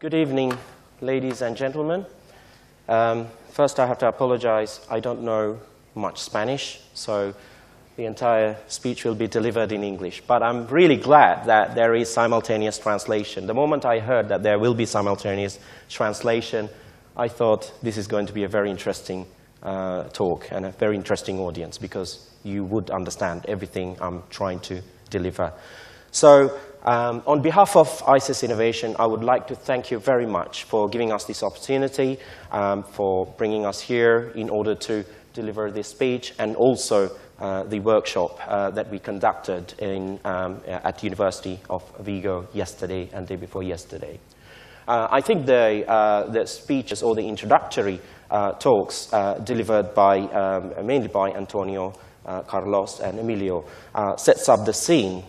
Good evening, ladies and gentlemen. First, I have to apologize. I don't know much Spanish, so the entire speech will be delivered in English. But I'm really glad that there is simultaneous translation. The moment I heard that there will be simultaneous translation, I thought this is going to be a very interesting talk and a very interesting audience, because you would understand everything I'm trying to deliver. So, on behalf of ICES Innovation, I would like to thank you very much for giving us this opportunity, for bringing us here in order to deliver this speech, and also the workshop that we conducted at the University of Vigo yesterday and the day before yesterday. I think the speeches or the introductory talks delivered mainly by Antonio, Carlos, and Emilio sets up the scene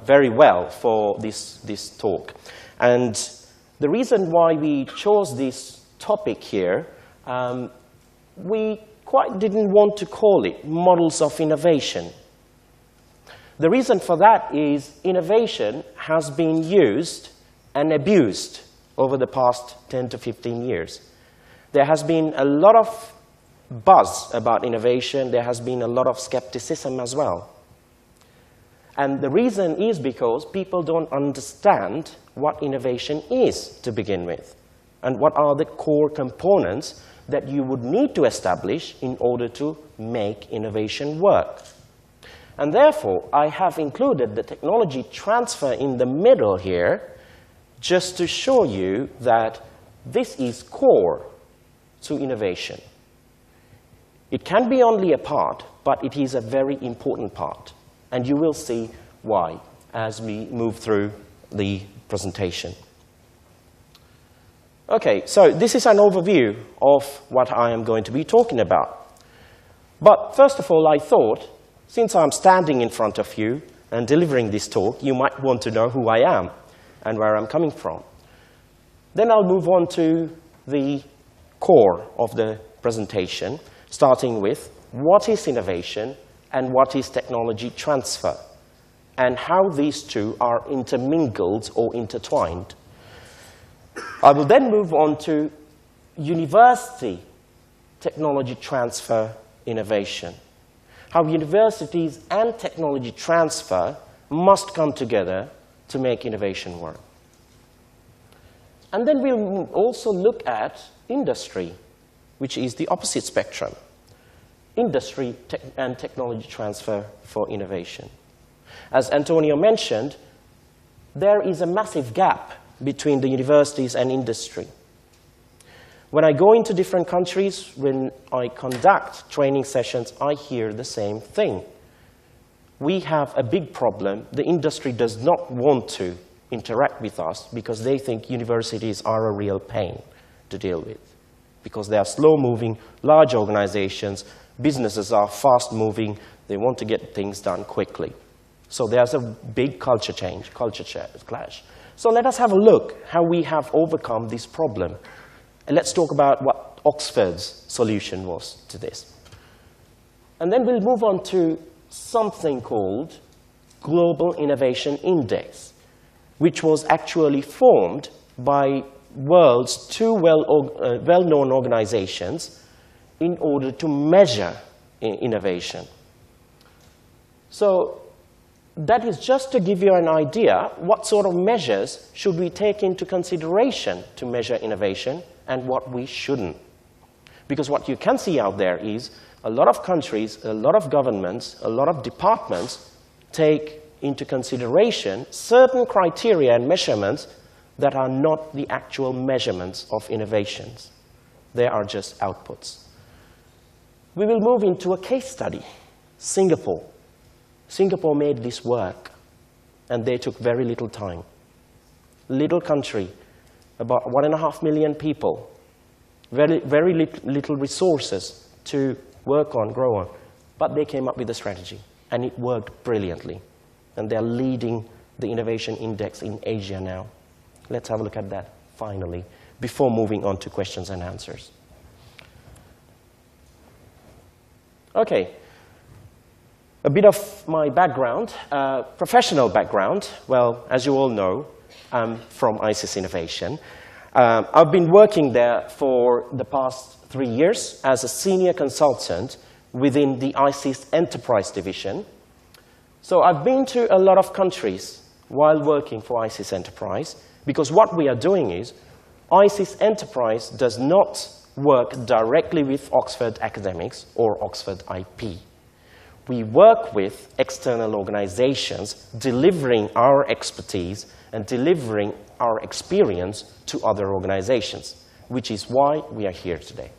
very well for this talk. And the reason why we chose this topic here, we quite didn't want to call it models of innovation. The reason for that is innovation has been used and abused over the past 10 to 15 years. There has been a lot of buzz about innovation. There has been a lot of skepticism as well. And the reason is because people don't understand what innovation is to begin with, and what are the core components that you would need to establish in order to make innovation work. And therefore, I have included the technology transfer in the middle here, just to show you that this is core to innovation. It can be only a part, but it is a very important part. And you will see why as we move through the presentation. Okay, so this is an overview of what I am going to be talking about. But first of all, I thought, since I'm standing in front of you and delivering this talk, you might want to know who I am and where I'm coming from. Then I'll move on to the core of the presentation, starting with what is innovation and what is technology transfer, and how these two are intermingled or intertwined. I will then move on to university technology transfer innovation, how universities and technology transfer must come together to make innovation work. And then we'll also look at industry, which is the opposite spectrum. Industry and technology transfer for innovation. As Antonio mentioned, there is a massive gap between the universities and industry. When I go into different countries, when I conduct training sessions, I hear the same thing. We have a big problem. The industry does not want to interact with us because they think universities are a real pain to deal with, because they are slow-moving, large organizations. Businesses are fast-moving. They want to get things done quickly. So there's a big culture change, clash. So let us have a look how we have overcome this problem. And let's talk about what Oxford's solution was to this. And then we'll move on to something called Global Innovation Index, which was actually formed by world's two well-known organizations in order to measure innovation. So that is just to give you an idea what sort of measures should we take into consideration to measure innovation and what we shouldn't. Because what you can see out there is a lot of countries, a lot of governments, a lot of departments take into consideration certain criteria and measurements that are not the actual measurements of innovations. They are just outputs. We will move into a case study, Singapore. Singapore made this work, and they took very little time. Little country, about 1.5 million people, very little resources to work on, grow on, but they came up with a strategy, and it worked brilliantly. And they're leading the innovation index in Asia now. Let's have a look at that, finally, before moving on to questions and answers. Okay. A bit of my background, professional background. Well, as you all know, I'm from ICES Innovation. I've been working there for the past 3 years as a senior consultant within the ICIS Enterprise Division. So I've been to a lot of countries while working for ICIS Enterprise, because what we are doing is ICIS Enterprise does not work directly with Oxford academics or Oxford IP. We work with external organizations delivering our expertise and delivering our experience to other organizations, which is why we are here today.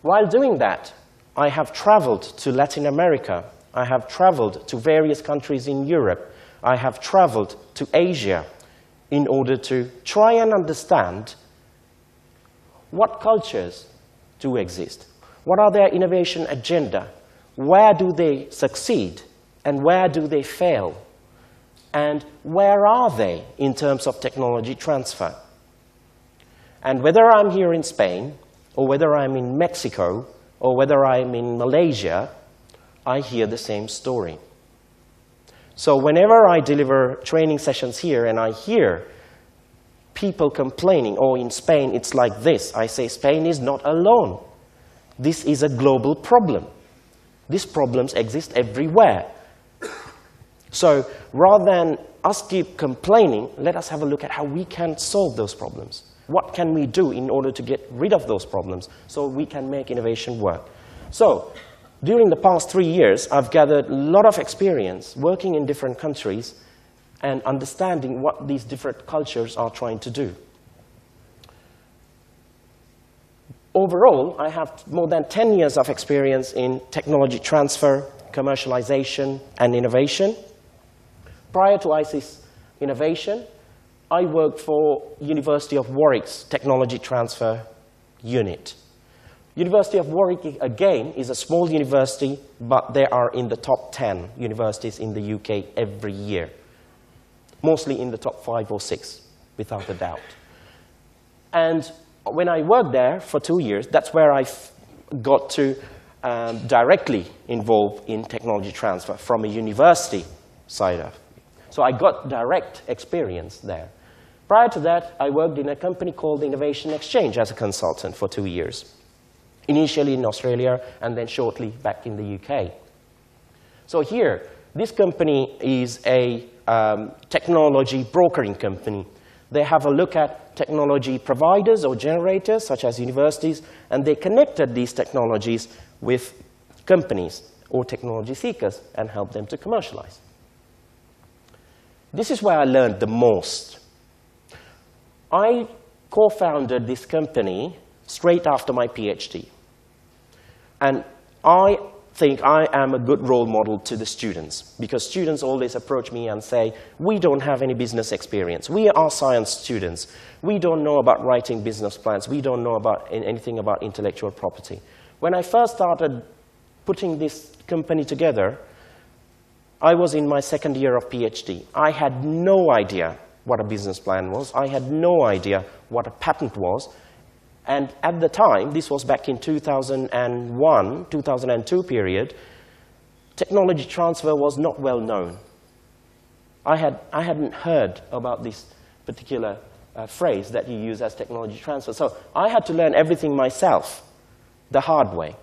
While doing that, I have traveled to Latin America. I have traveled to various countries in Europe. I have traveled to Asia in order to try and understand what cultures do exist, what are their innovation agenda, where do they succeed, and where do they fail, and where are they in terms of technology transfer. And whether I'm here in Spain, or whether I'm in Mexico, or whether I'm in Malaysia, I hear the same story. So whenever I deliver training sessions here and I hear people complaining, oh, in Spain it's like this, I say Spain is not alone. This is a global problem. These problems exist everywhere. So rather than us keep complaining, let us have a look at how we can solve those problems. What can we do in order to get rid of those problems so we can make innovation work? So during the past 3 years, I've gathered a lot of experience working in different countries and understanding what these different cultures are trying to do. Overall, I have more than 10 years of experience in technology transfer, commercialization, and innovation. Prior to ICIS Innovation, I worked for University of Warwick's Technology Transfer Unit. University of Warwick, again, is a small university, but they are in the top 10 universities in the UK every year. Mostly in the top 5 or 6, without a doubt. And when I worked there for 2 years, that's where I got to directly involve in technology transfer from a university side of it. So I got direct experience there. Prior to that, I worked in a company called Innovation Exchange as a consultant for 2 years. Initially in Australia, and then shortly back in the UK. So here, this company is a technology brokering company. They have a look at technology providers or generators, such as universities, and they connected these technologies with companies or technology seekers and helped them to commercialize. This is where I learned the most. I co-founded this company straight after my PhD. And I think I am a good role model to the students, because students always approach me and say, we don't have any business experience. We are science students. We don't know about writing business plans. We don't know about anything about intellectual property. When I first started putting this company together, I was in my second year of PhD. I had no idea what a business plan was. I had no idea what a patent was. And at the time, this was back in 2001, 2002 period, technology transfer was not well known. I hadn't heard about this particular phrase that you use as technology transfer. So I had to learn everything myself, the hard way,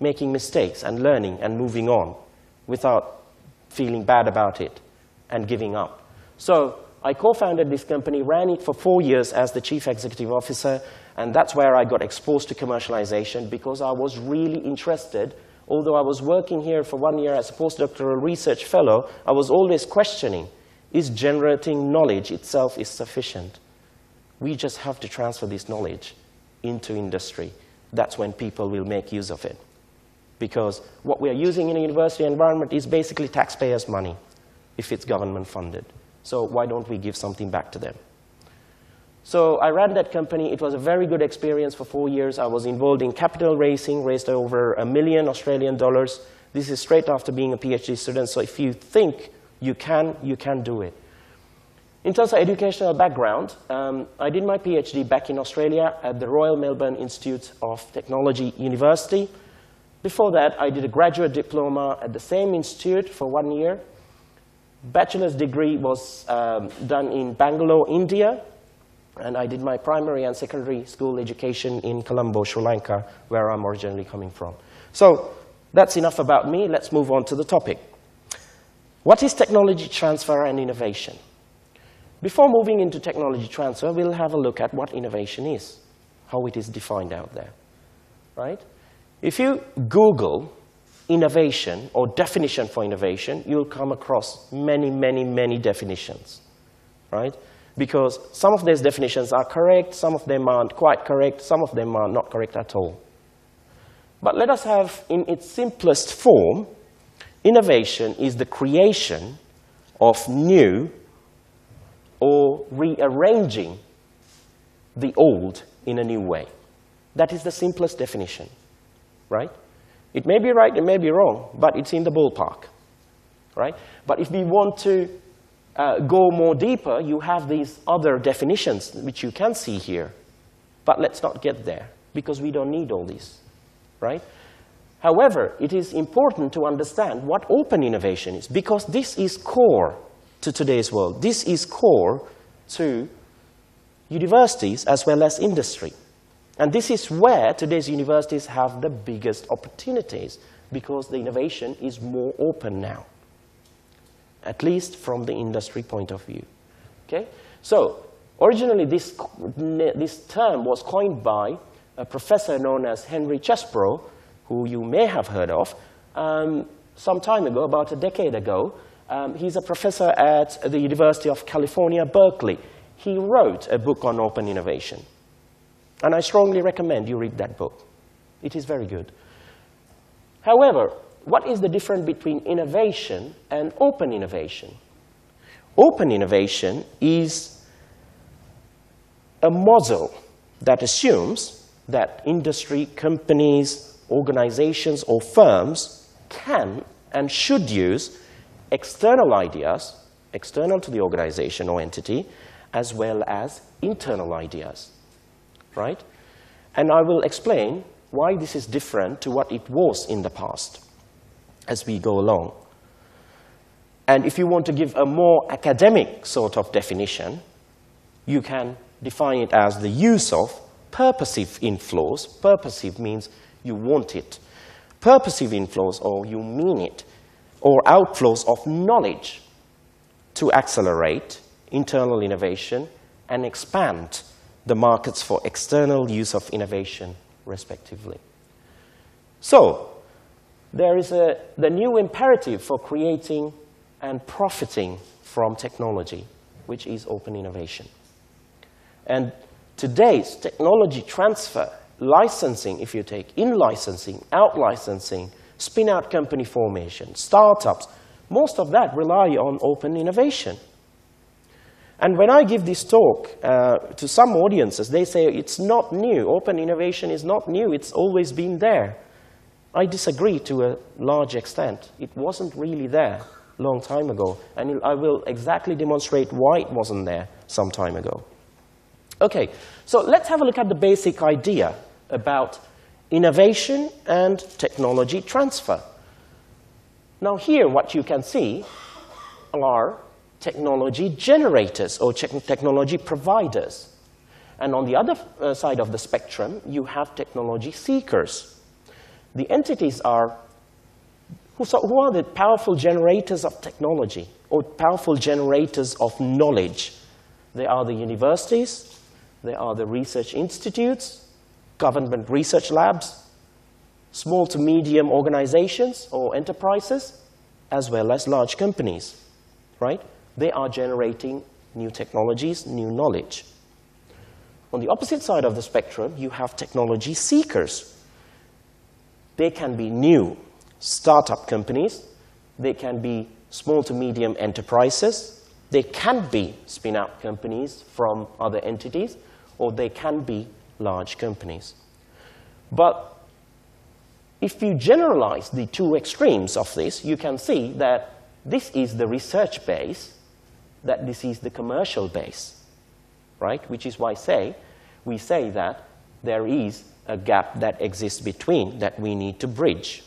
making mistakes and learning and moving on without feeling bad about it and giving up. So I co-founded this company, ran it for 4 years as the chief executive officer, and that's where I got exposed to commercialization, because I was really interested. Although I was working here for 1 year as a postdoctoral research fellow, I was always questioning, is generating knowledge itself is sufficient? We just have to transfer this knowledge into industry. That's when people will make use of it. Because what we are using in a university environment is basically taxpayers' money, if it's government funded. So why don't we give something back to them? So I ran that company. It was a very good experience for 4 years. I was involved in capital raising, raised over $1 million Australian dollars. This is straight after being a PhD student, so if you think you can do it. In terms of educational background, I did my PhD back in Australia at the Royal Melbourne Institute of Technology University. Before that, I did a graduate diploma at the same institute for 1 year. Bachelor's degree was done in Bangalore, India. And I did my primary and secondary school education in Colombo, Sri Lanka, where I'm originally coming from. So that's enough about me. Let's move on to the topic. What is technology transfer and innovation? Before moving into technology transfer, we'll have a look at what innovation is, how it is defined out there, right? If you Google innovation or definition for innovation, you'll come across many, many, many definitions, right? Because some of these definitions are correct, some of them aren't quite correct, some of them are not correct at all. But let us have, in its simplest form, innovation is the creation of new or rearranging the old in a new way. That is the simplest definition, right? It may be right, it may be wrong, but it's in the ballpark, right? But if we want to go more deeper, you have these other definitions which you can see here. But let's not get there, because we don't need all these, right? However, it is important to understand what open innovation is, because this is core to today's world. This is core to universities as well as industry. And this is where today's universities have the biggest opportunities, because the innovation is more open now, at least from the industry point of view. Okay? So, originally this term was coined by a professor known as Henry Chesbrough, who you may have heard of, some time ago, about a decade ago. He's a professor at the University of California, Berkeley. He wrote a book on open innovation. And I strongly recommend you read that book. It is very good. However, what is the difference between innovation and open innovation? Open innovation is a model that assumes that industry, companies, organizations, or firms can and should use external ideas, external to the organization or entity, as well as internal ideas, right? And I will explain why this is different to what it was in the past as we go along. And if you want to give a more academic sort of definition, you can define it as the use of purposive inflows. Purposive means you want it. Purposive inflows, or you mean it, or outflows of knowledge to accelerate internal innovation and expand the markets for external use of innovation, respectively. So, there is the new imperative for creating and profiting from technology, which is open innovation. And today's technology transfer, licensing, if you take in-licensing, out-licensing, spin-out company formation, startups, most of that rely on open innovation. And when I give this talk to some audiences, they say it's not new. Open innovation is not new. It's always been there. I disagree to a large extent. It wasn't really there a long time ago. And I will exactly demonstrate why it wasn't there some time ago. Okay, so let's have a look at the basic idea about innovation and technology transfer. Now here, what you can see are technology generators or technology providers. And on the other side of the spectrum, you have technology seekers. The entities are, who are the powerful generators of technology or powerful generators of knowledge? They are the universities, they are the research institutes, government research labs, small to medium organizations or enterprises, as well as large companies, right? They are generating new technologies, new knowledge. On the opposite side of the spectrum, you have technology seekers. They can be new startup companies, they can be small to medium enterprises, they can be spin-out companies from other entities, or they can be large companies. But if you generalize the two extremes of this, you can see that this is the research base, that this is the commercial base, right? Which is why we say that there is a gap that exists between that we need to bridge.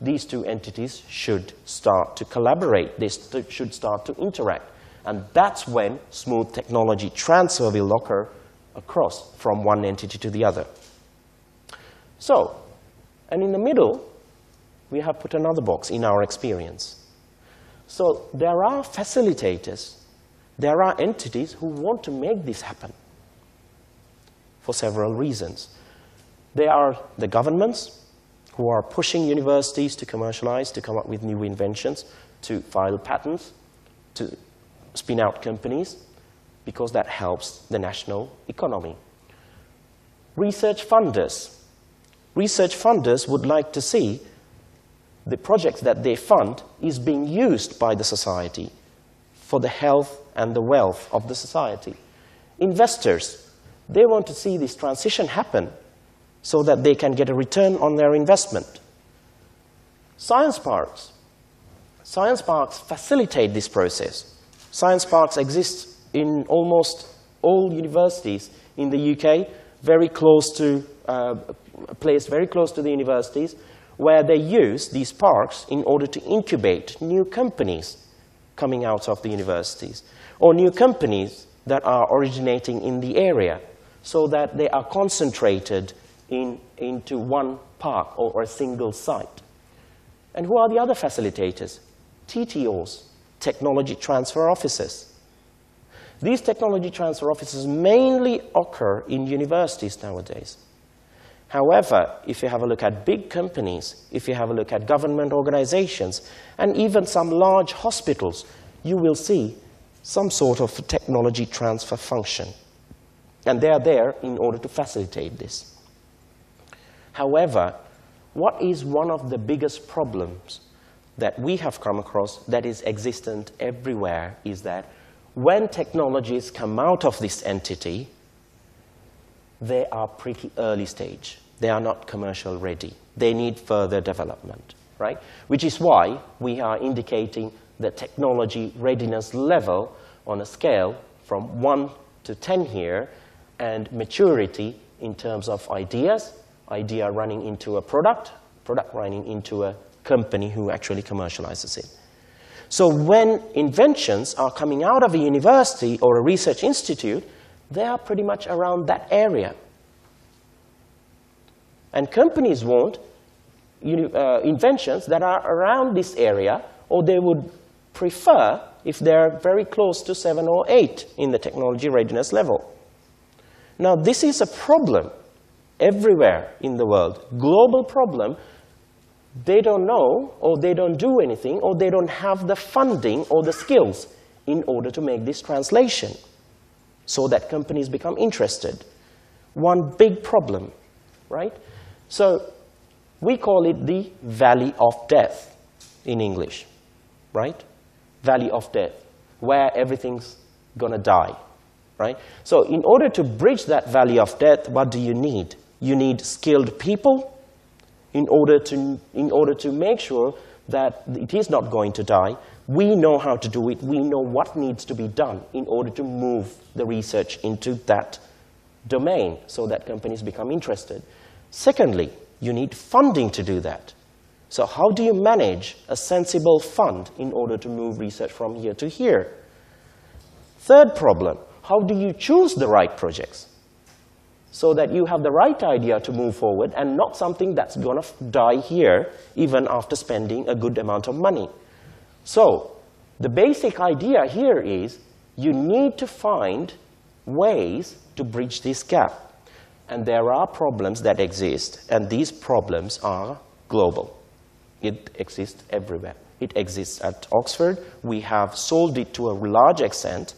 These two entities should start to collaborate. They should start to interact. And that's when smooth technology transfer will occur across from one entity to the other. So, and in the middle, we have put another box in our experience. So there are facilitators, there are entities who want to make this happen for several reasons. There are the governments who are pushing universities to commercialize, to come up with new inventions, to file patents, to spin out companies, because that helps the national economy. Research funders. Research funders would like to see the projects that they fund is being used by the society for the health and the wealth of the society. Investors, they want to see this transition happen so that they can get a return on their investment. Science parks. Science parks facilitate this process. Science parks exist in almost all universities in the UK, placed very close to the universities, where they use these parks in order to incubate new companies coming out of the universities, or new companies that are originating in the area, so that they are concentrated into one park or a single site. And who are the other facilitators? TTOs, technology transfer offices. These technology transfer offices mainly occur in universities nowadays. However, if you have a look at big companies, if you have a look at government organizations, and even some large hospitals, you will see some sort of technology transfer function. And they are there in order to facilitate this. However, what is one of the biggest problems that we have come across that is existent everywhere is that when technologies come out of this entity, they are pretty early stage. They are not commercial ready. They need further development, right? Which is why we are indicating the technology readiness level on a scale from 1 to 10 here, and maturity in terms of ideas, idea running into a product, product running into a company who actually commercializes it. So when inventions are coming out of a university or a research institute, they are pretty much around that area. And companies want inventions that are around this area, or they would prefer if they're very close to 7 or 8 in the technology readiness level. Now, this is a problem everywhere in the world, global problem. They don't know, or they don't do anything, or they don't have the funding or the skills in order to make this translation so that companies become interested. One big problem, right? So we call it the valley of death in English, right? Valley of death, where everything's going to die, right? So in order to bridge that valley of death, what do you need? You need skilled people in order to make sure that it is not going to die. We know how to do it. We know what needs to be done in order to move the research into that domain so that companies become interested. Secondly, you need funding to do that. So how do you manage a sensible fund in order to move research from here to here? Third problem, how do you choose the right projects so that you have the right idea to move forward and not something that's going to die here even after spending a good amount of money? So the basic idea here is you need to find ways to bridge this gap. And there are problems that exist, and these problems are global. It exists everywhere. It exists at Oxford. We have solved it to a large extent,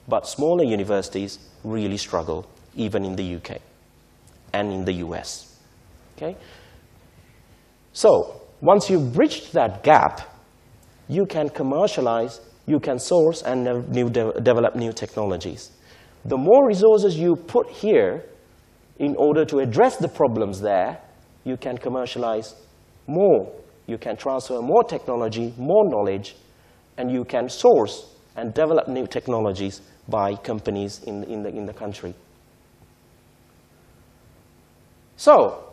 but smaller universities really struggle, even in the UK and in the US. Okay? So once you've bridged that gap, you can commercialize, you can source, and develop new technologies. The more resources you put here, in order to address the problems there, you can commercialize more. You can transfer more technology, more knowledge, and you can source and develop new technologies by companies in the country. So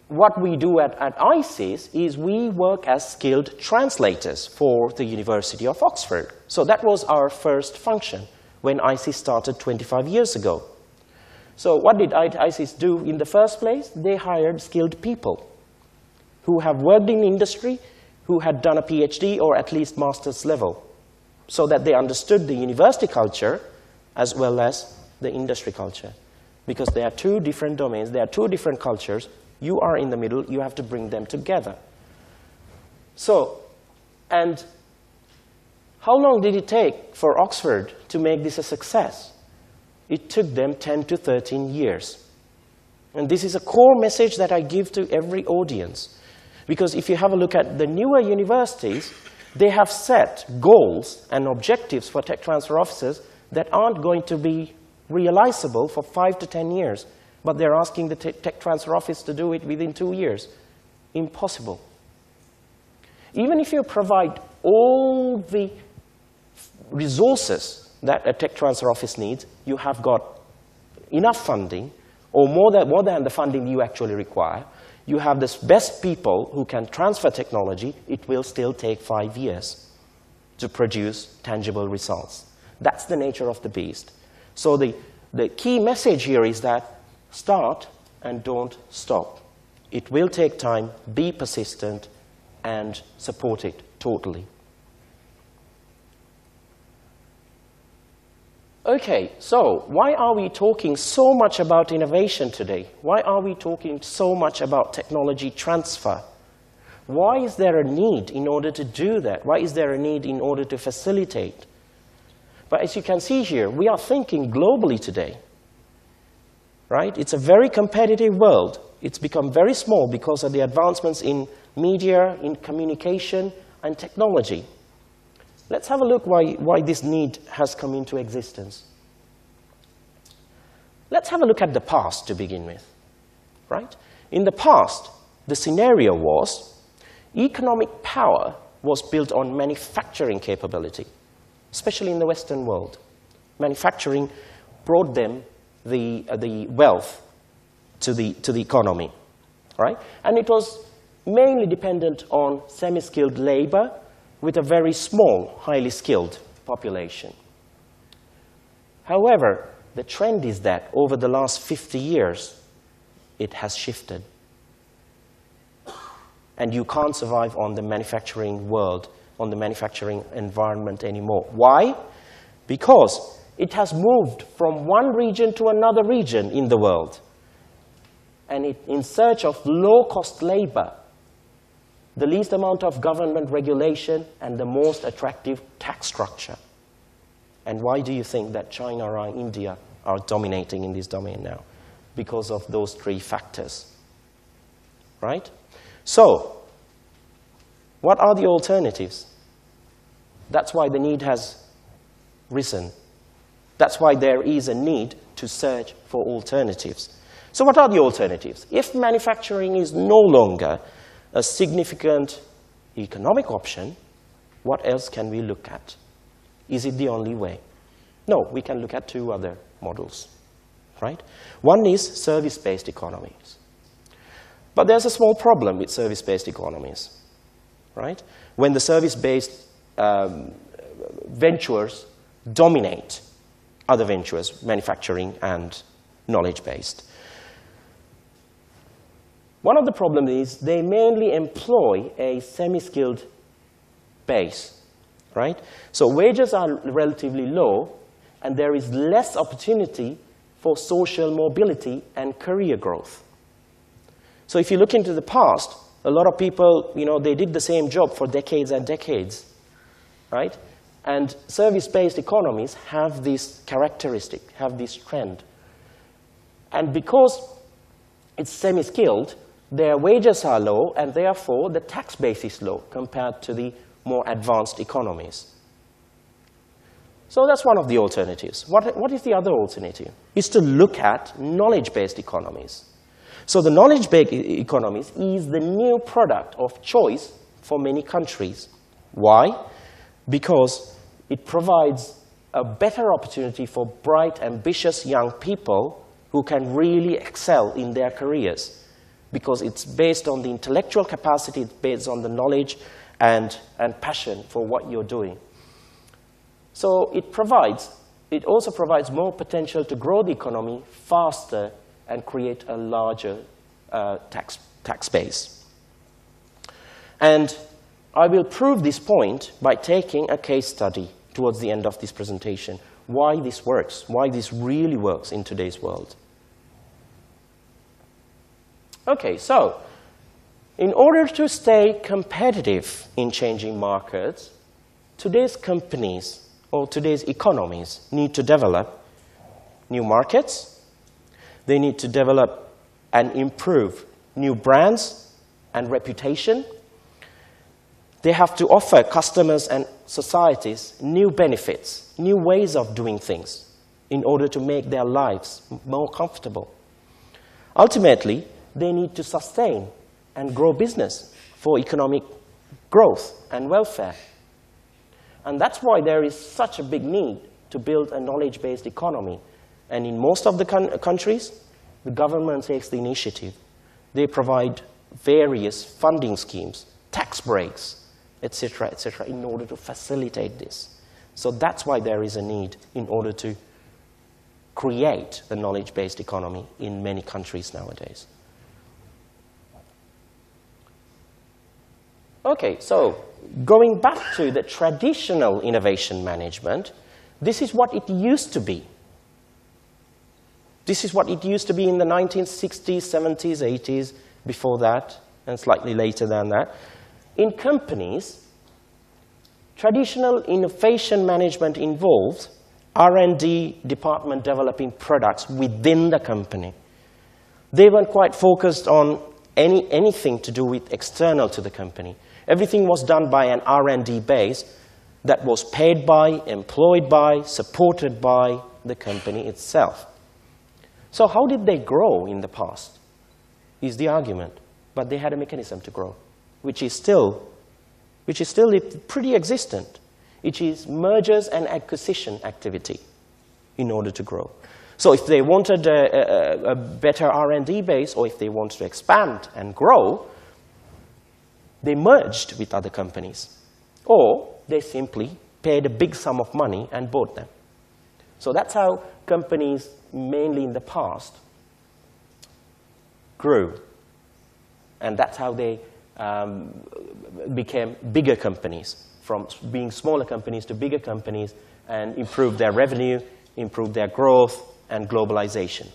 what we do at ICIS is we work as skilled translators for the University of Oxford. So that was our first function when ICIS started 25 years ago. So what did ISIS do in the first place? They hired skilled people who have worked in industry, who had done a PhD or at least master's level, so that they understood the university culture as well as the industry culture. Because there are two different domains, there are two different cultures. You are in the middle, you have to bring them together. So, and how long did it take for Oxford to make this a success? It took them 10 to 13 years. And this is a core message that I give to every audience. Because if you have a look at the newer universities, they have set goals and objectives for tech transfer officers that aren't going to be realizable for 5 to 10 years. But they're asking the tech transfer office to do it within 2 years. Impossible. Even if you provide all the resources that a tech transfer office needs, you have got enough funding, or more than the funding you actually require. You have the best people who can transfer technology, it will still take 5 years to produce tangible results. That's the nature of the beast. So the key message here is that start and don't stop. It will take time, be persistent, and support it totally. Okay, so why are we talking so much about innovation today? Why are we talking so much about technology transfer? Why is there a need in order to do that? Why is there a need in order to facilitate? But as you can see here, we are thinking globally today, right? It's a very competitive world. It's become very small because of the advancements in media, in communication, and technology. Let's have a look why this need has come into existence. Let's have a look at the past to begin with, right? In the past, the scenario was economic power was built on manufacturing capability, especially in the Western world. Manufacturing brought them the wealth to the economy, right? And it was mainly dependent on semi-skilled labor with a very small, highly skilled population. However, the trend is that over the last 50 years, it has shifted. And you can't survive on the manufacturing world, on the manufacturing environment anymore. Why? Because it has moved from one region to another region in the world, and in search of low-cost labor, the least amount of government regulation, and the most attractive tax structure. And why do you think that China or India are dominating in this domain now? Because of those three factors, right? So, what are the alternatives? That's why the need has risen. That's why there is a need to search for alternatives. So what are the alternatives? If manufacturing is no longer a significant economic option, what else can we look at? Is it the only way? No, we can look at two other models, right? One is service-based economies. But there's a small problem with service-based economies, right? When the service-based ventures dominate other ventures, manufacturing and knowledge-based. One of the problems is they mainly employ a semi-skilled base, right? So wages are relatively low, and there is less opportunity for social mobility and career growth. So if you look into the past, a lot of people, they did the same job for decades and decades, right? And service-based economies have this characteristic, have this trend. And because it's semi-skilled, their wages are low, and therefore the tax base is low compared to the more advanced economies. So that's one of the alternatives. What is the other alternative? Is to look at knowledge-based economies. So the knowledge-based economies is the new product of choice for many countries. Why? Because it provides a better opportunity for bright, ambitious young people who can really excel in their careers. Because it's based on the intellectual capacity, it's based on the knowledge and passion for what you're doing. So it provides it also provides more potential to grow the economy faster and create a larger tax base. And I will prove this point by taking a case study towards the end of this presentation, why this works, why this really works in today's world. Okay, so in order to stay competitive in changing markets, today's companies or today's economies need to develop new markets. They need to develop and improve new brands and reputation. They have to offer customers and societies new benefits, new ways of doing things in order to make their lives more comfortable. Ultimately, they need to sustain and grow business for economic growth and welfare. And that's why there is such a big need to build a knowledge-based economy. And in most of the countries, the government takes the initiative. They provide various funding schemes, tax breaks, etc., in order to facilitate this. So that's why there is a need in order to create a knowledge-based economy in many countries nowadays. Okay, so going back to the traditional innovation management, this is what it used to be. This is what it used to be in the 1960s, 70s, 80s, before that, and slightly later than that. In companies, traditional innovation management involved R&D department developing products within the company. They weren't quite focused on anything to do with external to the company. Everything was done by an R&D base that was paid by, employed by, supported by the company itself. So how did they grow in the past, is the argument. But they had a mechanism to grow, which is still pretty existent. It is mergers and acquisition activity in order to grow. So if they wanted a better R&D base, or if they wanted to expand and grow, they merged with other companies. Or they simply paid a big sum of money and bought them. So that's how companies, mainly in the past, grew. And that's how they became bigger companies, from being smaller companies to bigger companies, and improved their revenue, improved their growth, and globalization.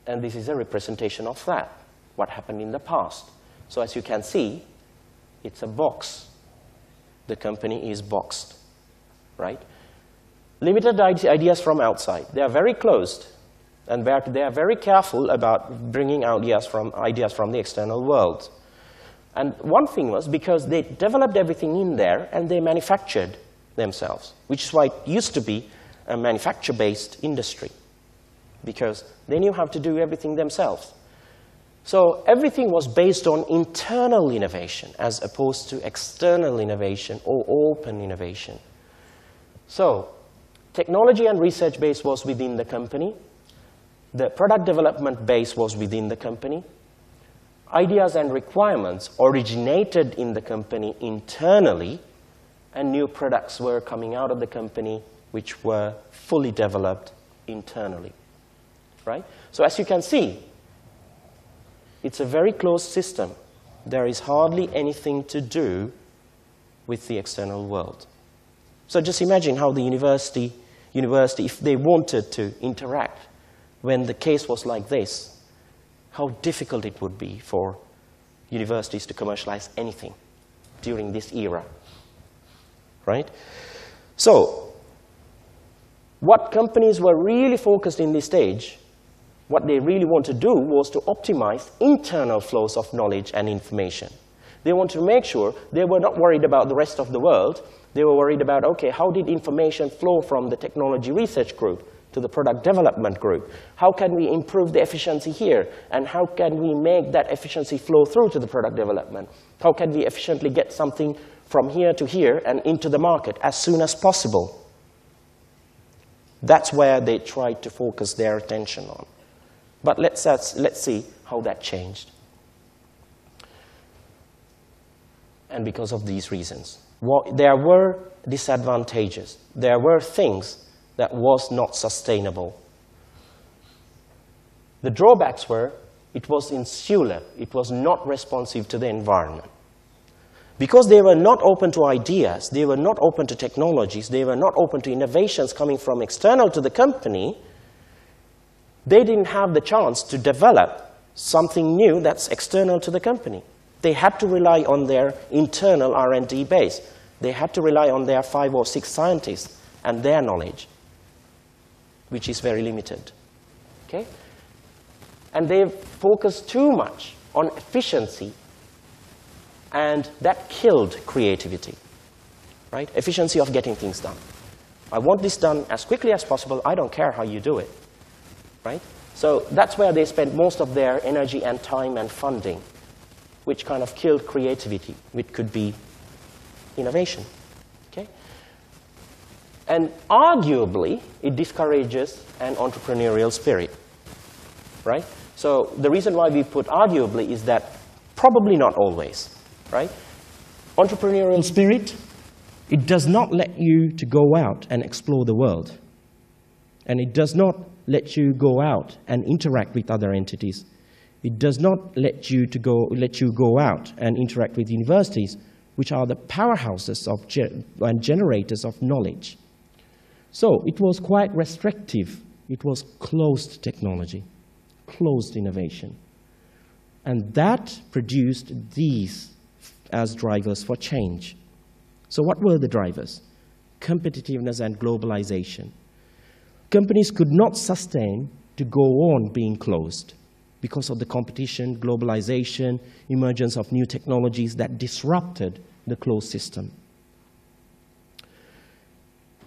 And this is a representation of that, what happened in the past. So as you can see, it's a box. The company is boxed, right? Limited ideas from outside. They are very closed, and they are very careful about bringing ideas from the external world. And one thing was because they developed everything in there and they manufactured themselves, which is why it used to be a manufacture-based industry, because they knew how to do everything themselves. So everything was based on internal innovation as opposed to external innovation or open innovation. So technology and research base was within the company. The product development base was within the company. Ideas and requirements originated in the company internally, and new products were coming out of the company which were fully developed internally, right? So as you can see, it's a very closed system. There is hardly anything to do with the external world. So just imagine how the university, if they wanted to interact when the case was like this, how difficult it would be for universities to commercialize anything during this era, right? So what companies were really focused in this stage, what they really want to do was to optimize internal flows of knowledge and information. They want to make sure they were not worried about the rest of the world. They were worried about, okay, how did information flow from the technology research group to the product development group? How can we improve the efficiency here? And how can we make that efficiency flow through to the product development? How can we efficiently get something from here to here and into the market as soon as possible? That's where they tried to focus their attention on. But let's see how that changed. And because of these reasons. there were disadvantages. There were things that was not sustainable. The drawbacks were it was insular. It was not responsive to the environment. Because they were not open to ideas, they were not open to technologies, they were not open to innovations coming from external to the company, they didn't have the chance to develop something new that's external to the company. They had to rely on their internal R&D base. They had to rely on their 5 or 6 scientists and their knowledge, which is very limited. Okay? And they focused too much on efficiency, and that killed creativity, right? Efficiency of getting things done. I want this done as quickly as possible. I don't care how you do it, right? So that's where they spent most of their energy and time and funding, which kind of killed creativity, which could be innovation, okay? And arguably, it discourages an entrepreneurial spirit, right? So the reason why we put arguably is that probably not always, right? Entrepreneurial spirit, it does not let you to go out and explore the world. And it does not let you go out and interact with other entities. It does not let you go out and interact with universities, which are the powerhouses of and generators of knowledge. So it was quite restrictive. It was closed technology, closed innovation. And that produced these as drivers for change. So what were the drivers? Competitiveness and globalization. Companies could not sustain to go on being closed because of the competition, globalization, emergence of new technologies that disrupted the closed system.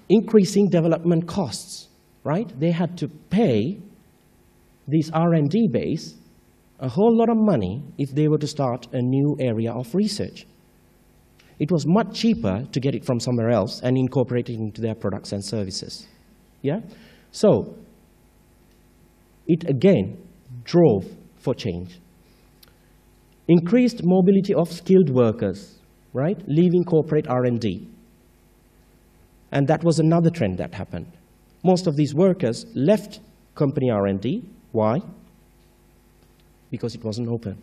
Increasing development costs, right? They had to pay this R&D base a whole lot of money if they were to start a new area of research. It was much cheaper to get it from somewhere else and incorporate it into their products and services. Yeah? So, it again drove for change. Increased mobility of skilled workers, right? Leaving corporate R&D. And that was another trend that happened. Most of these workers left company R&D. Why? Because it wasn't open,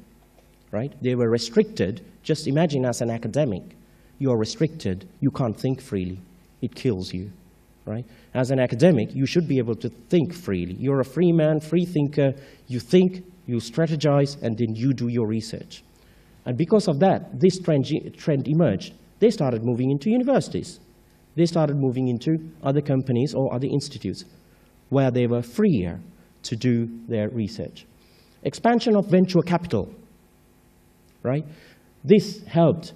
right? They were restricted. Just imagine as an academic, you're restricted, you can't think freely. It kills you, right? As an academic, you should be able to think freely. You're a free man, free thinker. You think, you strategize, and then you do your research. And because of that, this trend emerged. They started moving into universities. They started moving into other companies or other institutes where they were freer to do their research. Expansion of venture capital, right? This helped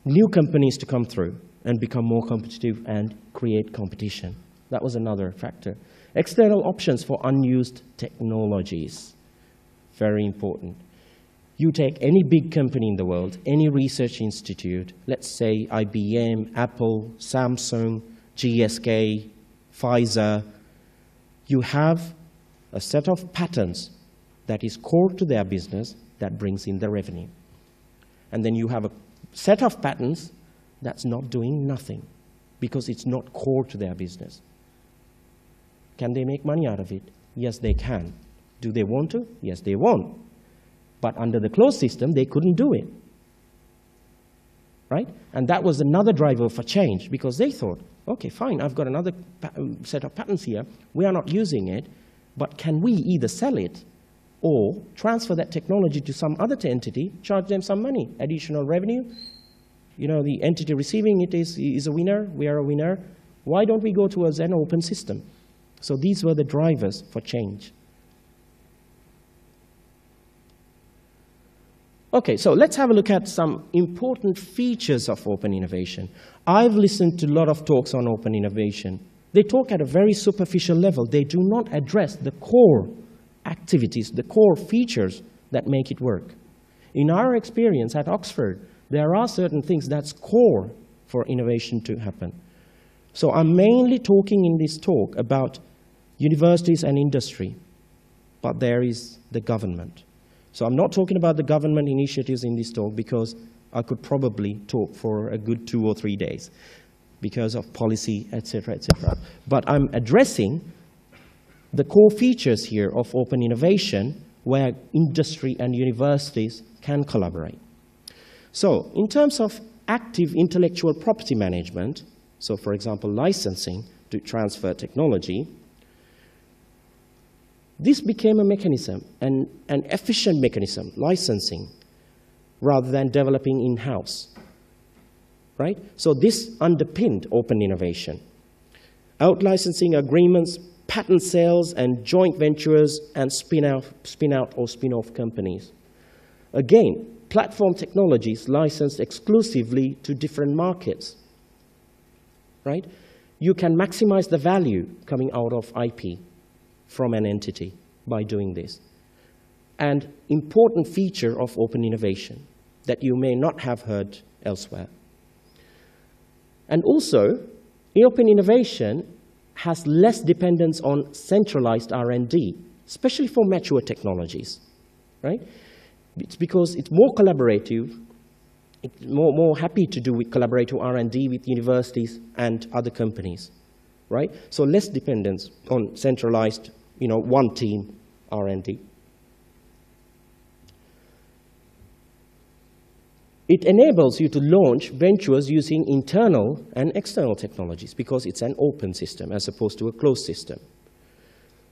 new companies to come through and become more competitive and create competition. That was another factor. External options for unused technologies, very important. You take any big company in the world, any research institute, let's say IBM, Apple, Samsung, GSK, Pfizer, you have a set of patents that is core to their business that brings in the revenue. And then you have a set of patents that's not doing nothing because it's not core to their business. Can they make money out of it? Yes, they can. Do they want to? Yes, they want. But under the closed system, they couldn't do it, right? And that was another driver for change because they thought, okay, fine, I've got another set of patents here. We are not using it, but can we either sell it or transfer that technology to some other entity, charge them some money, additional revenue? You know, the entity receiving it is a winner, we are a winner. Why don't we go towards an open system? So these were the drivers for change. Okay, so let's have a look at some important features of open innovation. I've listened to a lot of talks on open innovation. They talk at a very superficial level. They do not address the core activities, the core features that make it work. In our experience at Oxford, there are certain things that's core for innovation to happen. So I'm mainly talking in this talk about universities and industry, but there is the government. So I'm not talking about the government initiatives in this talk because I could probably talk for a good 2 or 3 days because of policy, etc., etc. But I'm addressing the core features here of open innovation where industry and universities can collaborate. So in terms of active intellectual property management, so for example, licensing to transfer technology, this became a mechanism, an efficient mechanism, licensing, rather than developing in-house, right? So this underpinned open innovation. Out-licensing agreements, patent sales, and joint ventures, and spin-out or spin-off companies. Again, platform technologies licensed exclusively to different markets, right? You can maximize the value coming out of IP from an entity by doing this. And important feature of open innovation that you may not have heard elsewhere. And also, open innovation has less dependence on centralized R&D, especially for mature technologies, right? It's because it's more collaborative, it's more happy to do with collaborative R&D with universities and other companies, right? So less dependence on centralized, one team R&D. It enables you to launch ventures using internal and external technologies because it's an open system as opposed to a closed system.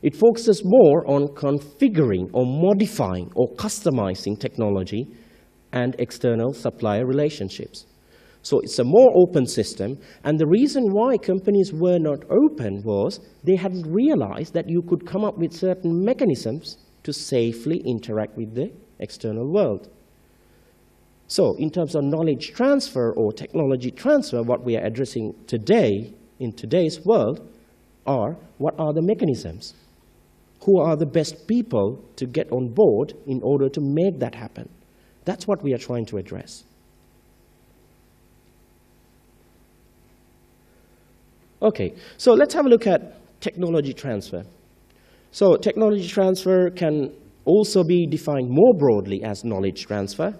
It focuses more on configuring or modifying or customizing technology and external supplier relationships. So it's a more open system, and the reason why companies were not open was they hadn't realized that you could come up with certain mechanisms to safely interact with the external world. So in terms of knowledge transfer or technology transfer, what we are addressing today, in today's world, are what are the mechanisms? Who are the best people to get on board in order to make that happen? That's what we are trying to address. Okay, so let's have a look at technology transfer. So technology transfer can also be defined more broadly as knowledge transfer,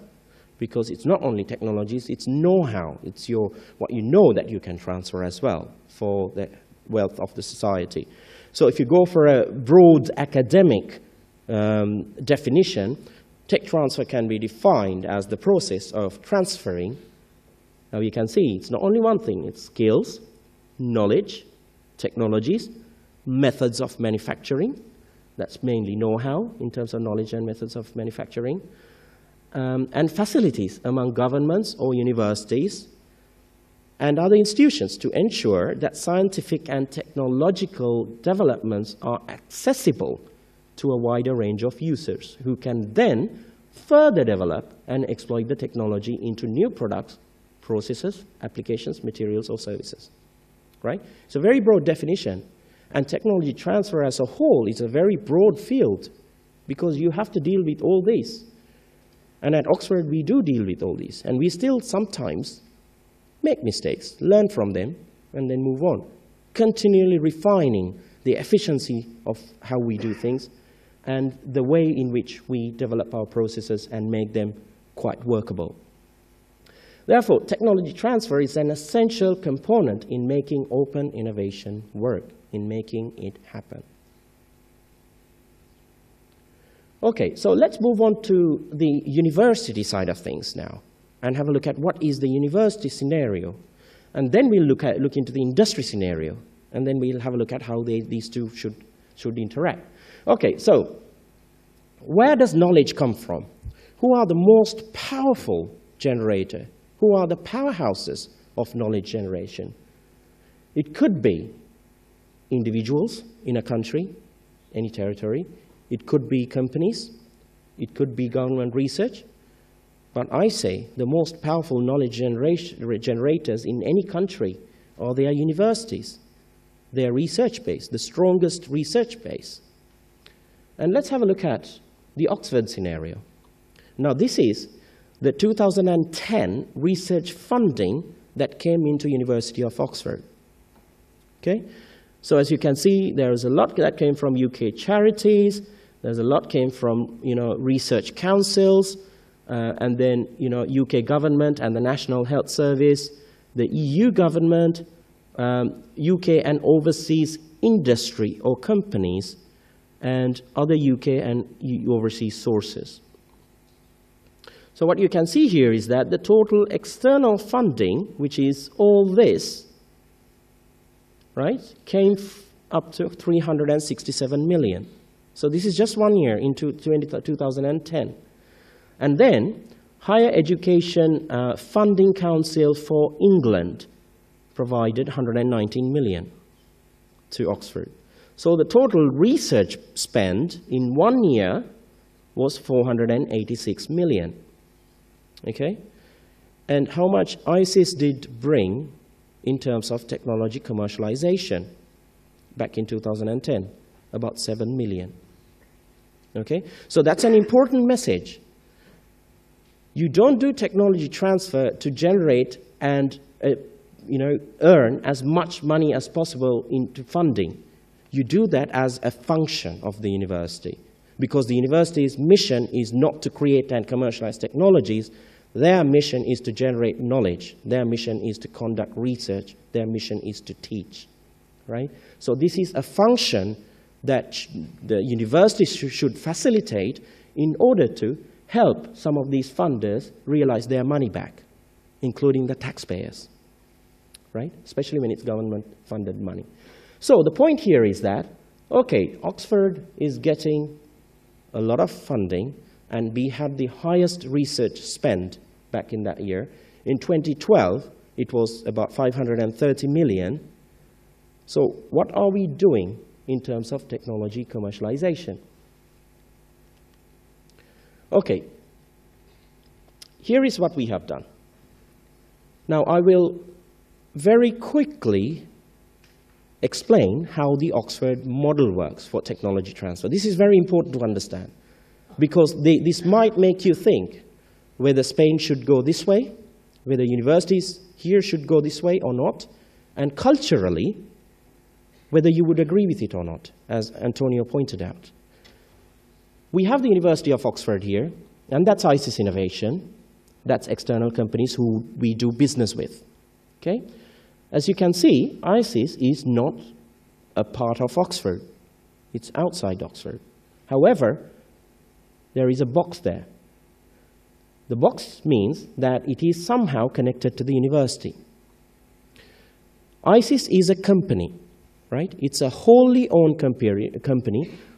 because it's not only technologies, it's know-how. It's what you know that you can transfer as well for the wealth of the society. So if you go for a broad academic definition, tech transfer can be defined as the process of transferring. Now you can see it's not only one thing, it's skills, knowledge, technologies, methods of manufacturing. That's mainly know-how in terms of knowledge and methods of manufacturing. And facilities among governments or universities and other institutions to ensure that scientific and technological developments are accessible to a wider range of users who can then further develop and exploit the technology into new products, processes, applications, materials, or services. Right? It's a very broad definition. And technology transfer as a whole is a very broad field because you have to deal with all these. And at Oxford, we do deal with all these. And we still sometimes make mistakes, learn from them, and then move on, continually refining the efficiency of how we do things and the way in which we develop our processes and make them quite workable. Therefore, technology transfer is an essential component in making open innovation work, in making it happen. Okay, so let's move on to the university side of things now and have a look at what is the university scenario. And then we'll look into the industry scenario, and then we'll have a look at how these two should interact. Okay, so where does knowledge come from? Who are the most powerful generator? Who are the powerhouses of knowledge generation? It could be individuals in a country, any territory. It could be companies. It could be government research. But I say the most powerful knowledge generators in any country are their universities, their research base, the strongest research base. And let's have a look at the Oxford scenario. Now, this is the 2010 research funding that came into University of Oxford. Okay? So as you can see, there is a lot that came from UK charities. There's a lot came from research councils, and then, UK government and the National Health Service, the EU government, UK and overseas industry or companies, and other UK and overseas sources. So what you can see here is that the total external funding, which is all this, right, came up to 367 million. So this is just 1 year into 2010. And then, Higher Education Funding Council for England provided 119 million to Oxford. So the total research spend in 1 year was 486 million. Okay? And how much ICIS did bring in terms of technology commercialization back in 2010? About 7 million. Okay? So that's an important message. You don't do technology transfer to generate and earn as much money as possible into funding. You do that as a function of the university, because the university's mission is not to create and commercialize technologies. Their mission is to generate knowledge. Their mission is to conduct research. Their mission is to teach, right? So this is a function that the university should facilitate in order to help some of these funders realize their money back, including the taxpayers, right? Especially when it's government-funded money. So the point here is that, okay, Oxford is getting a lot of funding, and we had the highest research spend back in that year. In 2012, it was about 530 million. So what are we doing in terms of technology commercialization? Okay, here is what we have done. Now I will very quickly explain how the Oxford model works for technology transfer. This is very important to understand, because this might make you think whether Spain should go this way, whether universities here should go this way or not, and culturally, whether you would agree with it or not, as Antonio pointed out. We have the University of Oxford here, and that's ICIS Innovation. That's external companies who we do business with. Okay? As you can see, ICIS is not a part of Oxford. It's outside Oxford. However, there is a box there. The box means that it is somehow connected to the university. ICIS is a company, right? It's a wholly owned company,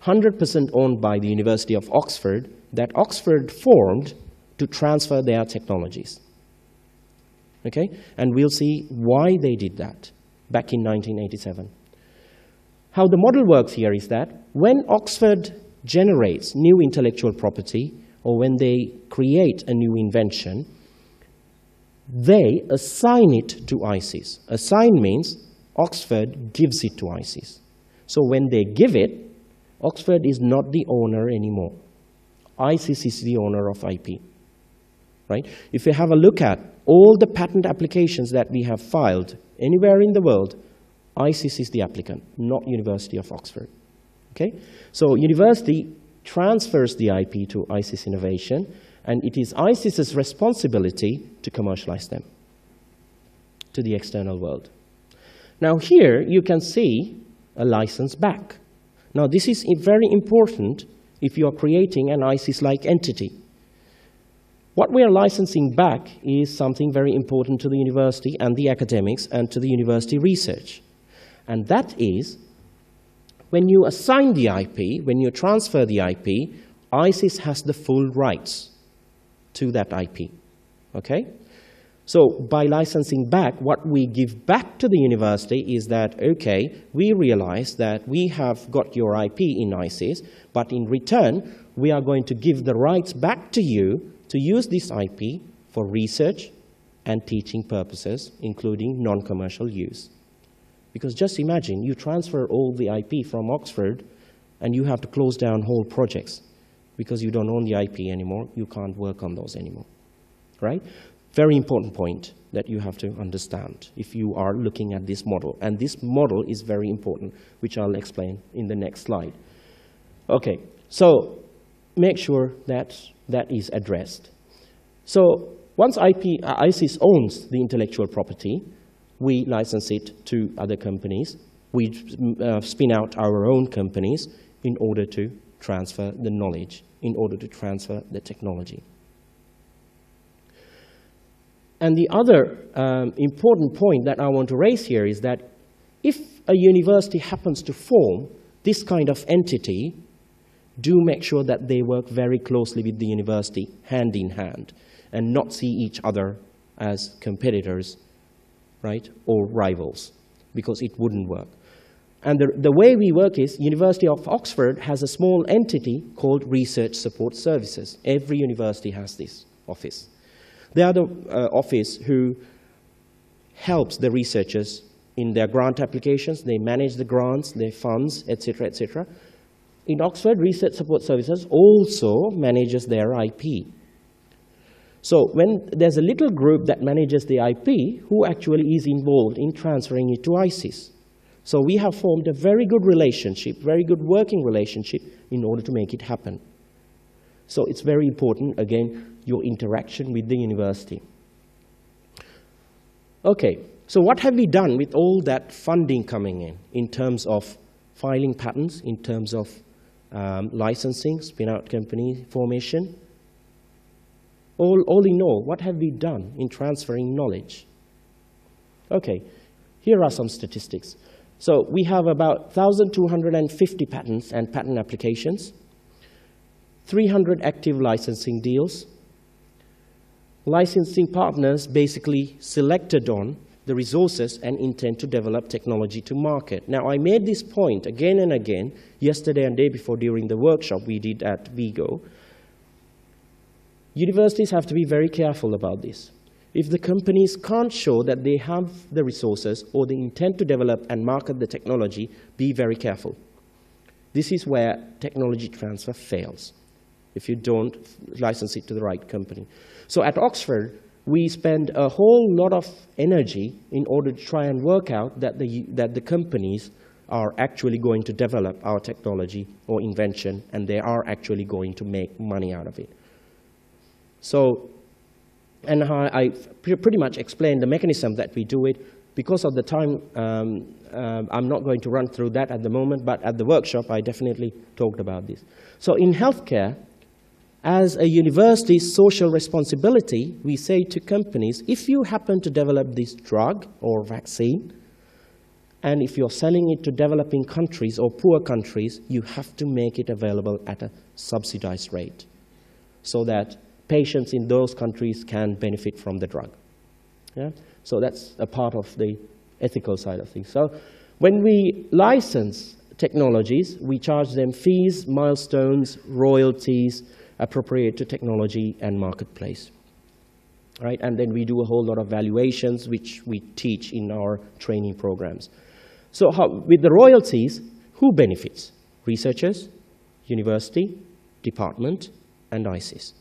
100% owned by the University of Oxford, that Oxford formed to transfer their technologies. Okay? And we'll see why they did that back in 1987. How the model works here is that when Oxford generates new intellectual property, or when they create a new invention, they assign it to ICIS. Assign means Oxford gives it to ICIS. So when they give it, Oxford is not the owner anymore. ICIS is the owner of IP. Right? If you have a look at all the patent applications that we have filed anywhere in the world, ICIS is the applicant, not University of Oxford. Okay? So university transfers the IP to ICIS Innovation, and it is ICIS's responsibility to commercialize them to the external world. Now here you can see a license back. Now this is very important if you are creating an ICIS-like entity. What we are licensing back is something very important to the university and the academics and to the university research. And that is, when you assign the IP, when you transfer the IP, ICIS has the full rights to that IP. Okay? So by licensing back, what we give back to the university is that, okay, we realize that we have got your IP in ICIS, but in return, we are going to give the rights back to you to use this IP for research and teaching purposes, including non-commercial use. Because just imagine, you transfer all the IP from Oxford and you have to close down whole projects because you don't own the IP anymore, you can't work on those anymore, right? Very important point that you have to understand if you are looking at this model. And this model is very important, which I'll explain in the next slide. Okay, so make sure that that is addressed. So once ISIS owns the intellectual property, we license it to other companies. We spin out our own companies in order to transfer the knowledge, in order to transfer the technology. And the other important point that I want to raise here is that if a university happens to form this kind of entity, do make sure that they work very closely with the university, hand in hand, and not see each other as competitors, right, or rivals, because it wouldn't work. And the way we work is, University of Oxford has a small entity called Research Support Services. Every university has this office. They are the office who helps the researchers in their grant applications. They manage the grants, their funds, etc., etc. In Oxford, Research Support Services also manages their IP. So when there's a little group that manages the IP, who actually is involved in transferring it to ISIS? So we have formed a very good relationship, very good working relationship in order to make it happen. So it's very important, again, your interaction with the university. Okay, so what have we done with all that funding coming in terms of filing patents, in terms of licensing, spin-out company formation? All in all, what have we done in transferring knowledge? Okay, here are some statistics. So we have about 1,250 patents and patent applications, 300 active licensing deals. Licensing partners basically selected on the resources and intent to develop technology to market. Now, I made this point again and again, yesterday and day before during the workshop we did at Vigo. Universities have to be very careful about this. If the companies can't show that they have the resources or the intent to develop and market the technology, be very careful. This is where technology transfer fails, if you don't license it to the right company. So at Oxford, we spend a whole lot of energy in order to try and work out that the companies are actually going to develop our technology or invention, and they are actually going to make money out of it. So, and I pretty much explained the mechanism that we do it. Because of the time, I'm not going to run through that at the moment, but at the workshop, I definitely talked about this. So in healthcare, as a university's social responsibility, we say to companies, if you happen to develop this drug or vaccine, and if you're selling it to developing countries or poor countries, you have to make it available at a subsidized rate so that patients in those countries can benefit from the drug. Yeah? So that's a part of the ethical side of things. So when we license technologies, we charge them fees, milestones, royalties, appropriate to technology and marketplace. Right? And then we do a whole lot of valuations, which we teach in our training programs. So with the royalties, who benefits? Researchers, university, department, and ISIS.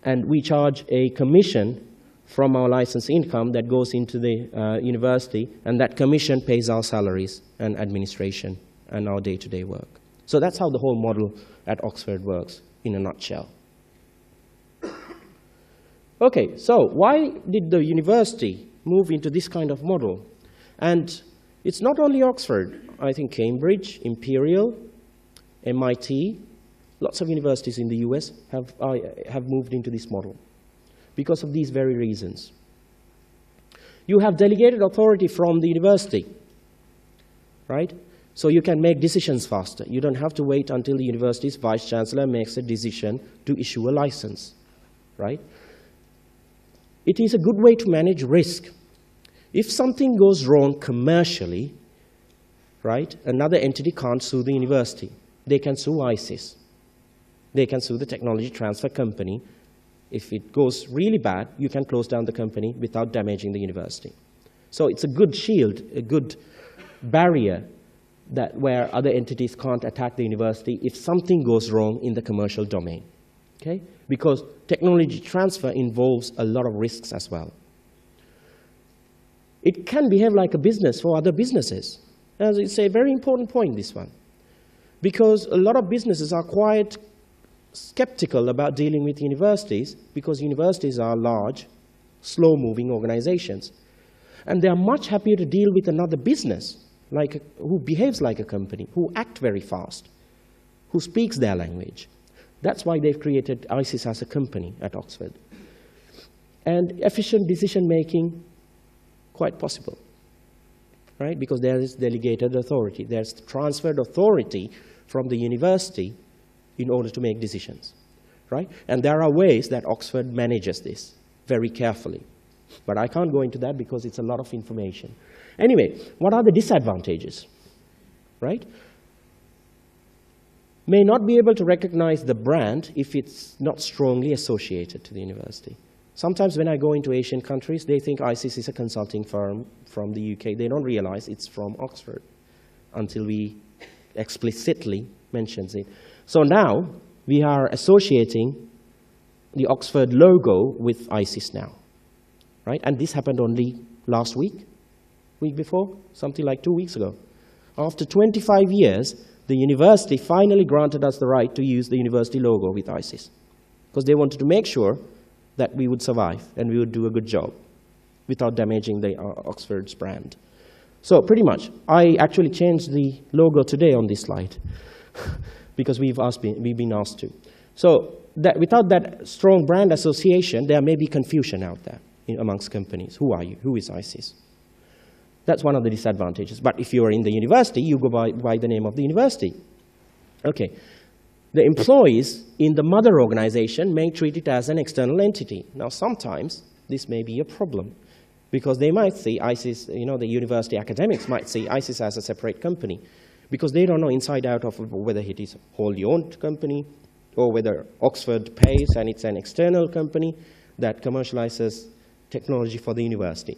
And we charge a commission from our license income that goes into the university, and that commission pays our salaries and administration and our day-to-day work. So that's how the whole model at Oxford works in a nutshell. Okay, so why did the university move into this kind of model? And it's not only Oxford. I think Cambridge, Imperial, MIT, lots of universities in the US have moved into this model because of these very reasons. You have delegated authority from the university, right? So you can make decisions faster. You don't have to wait until the university's vice-chancellor makes a decision to issue a license, right? It is a good way to manage risk. If something goes wrong commercially, right, another entity can't sue the university. They can sue ISIS. They can sue the technology transfer company. If it goes really bad, you can close down the company without damaging the university. So it's a good shield, a good barrier where other entities can't attack the university if something goes wrong in the commercial domain. Okay? Because technology transfer involves a lot of risks as well. It can behave like a business for other businesses. It's a very important point, this one. Because a lot of businesses are quite skeptical about dealing with universities because universities are large, slow-moving organizations. And they are much happier to deal with another business who behaves like a company, who act very fast, who speaks their language. That's why they've created ISIS as a company at Oxford. And efficient decision-making, quite possible, right? Because there is delegated authority. There's transferred authority from the university in order to make decisions, right? And there are ways that Oxford manages this very carefully. But I can't go into that because it's a lot of information. Anyway, what are the disadvantages, right? May not be able to recognize the brand if it's not strongly associated to the university. Sometimes when I go into Asian countries, they think ISIS is a consulting firm from the UK. They don't realize it's from Oxford until we explicitly mention it. So now we are associating the Oxford logo with ISIS now, right? And this happened only last week before, something like 2 weeks ago. After 25 years, the university finally granted us the right to use the university logo with ISIS because they wanted to make sure that we would survive and we would do a good job without damaging the Oxford's brand. So pretty much, I actually changed the logo today on this slide because we've been asked to. So without that strong brand association, there may be confusion out there amongst companies. Who are you? Who is ISIS? That's one of the disadvantages. But if you are in the university, you go by the name of the university. Okay. The employees in the mother organization may treat it as an external entity. Now, sometimes this may be a problem because they might see ISIS, the university academics might see ISIS as a separate company because they don't know inside out of whether it is a wholly owned company or whether Oxford pays and it's an external company that commercializes technology for the university.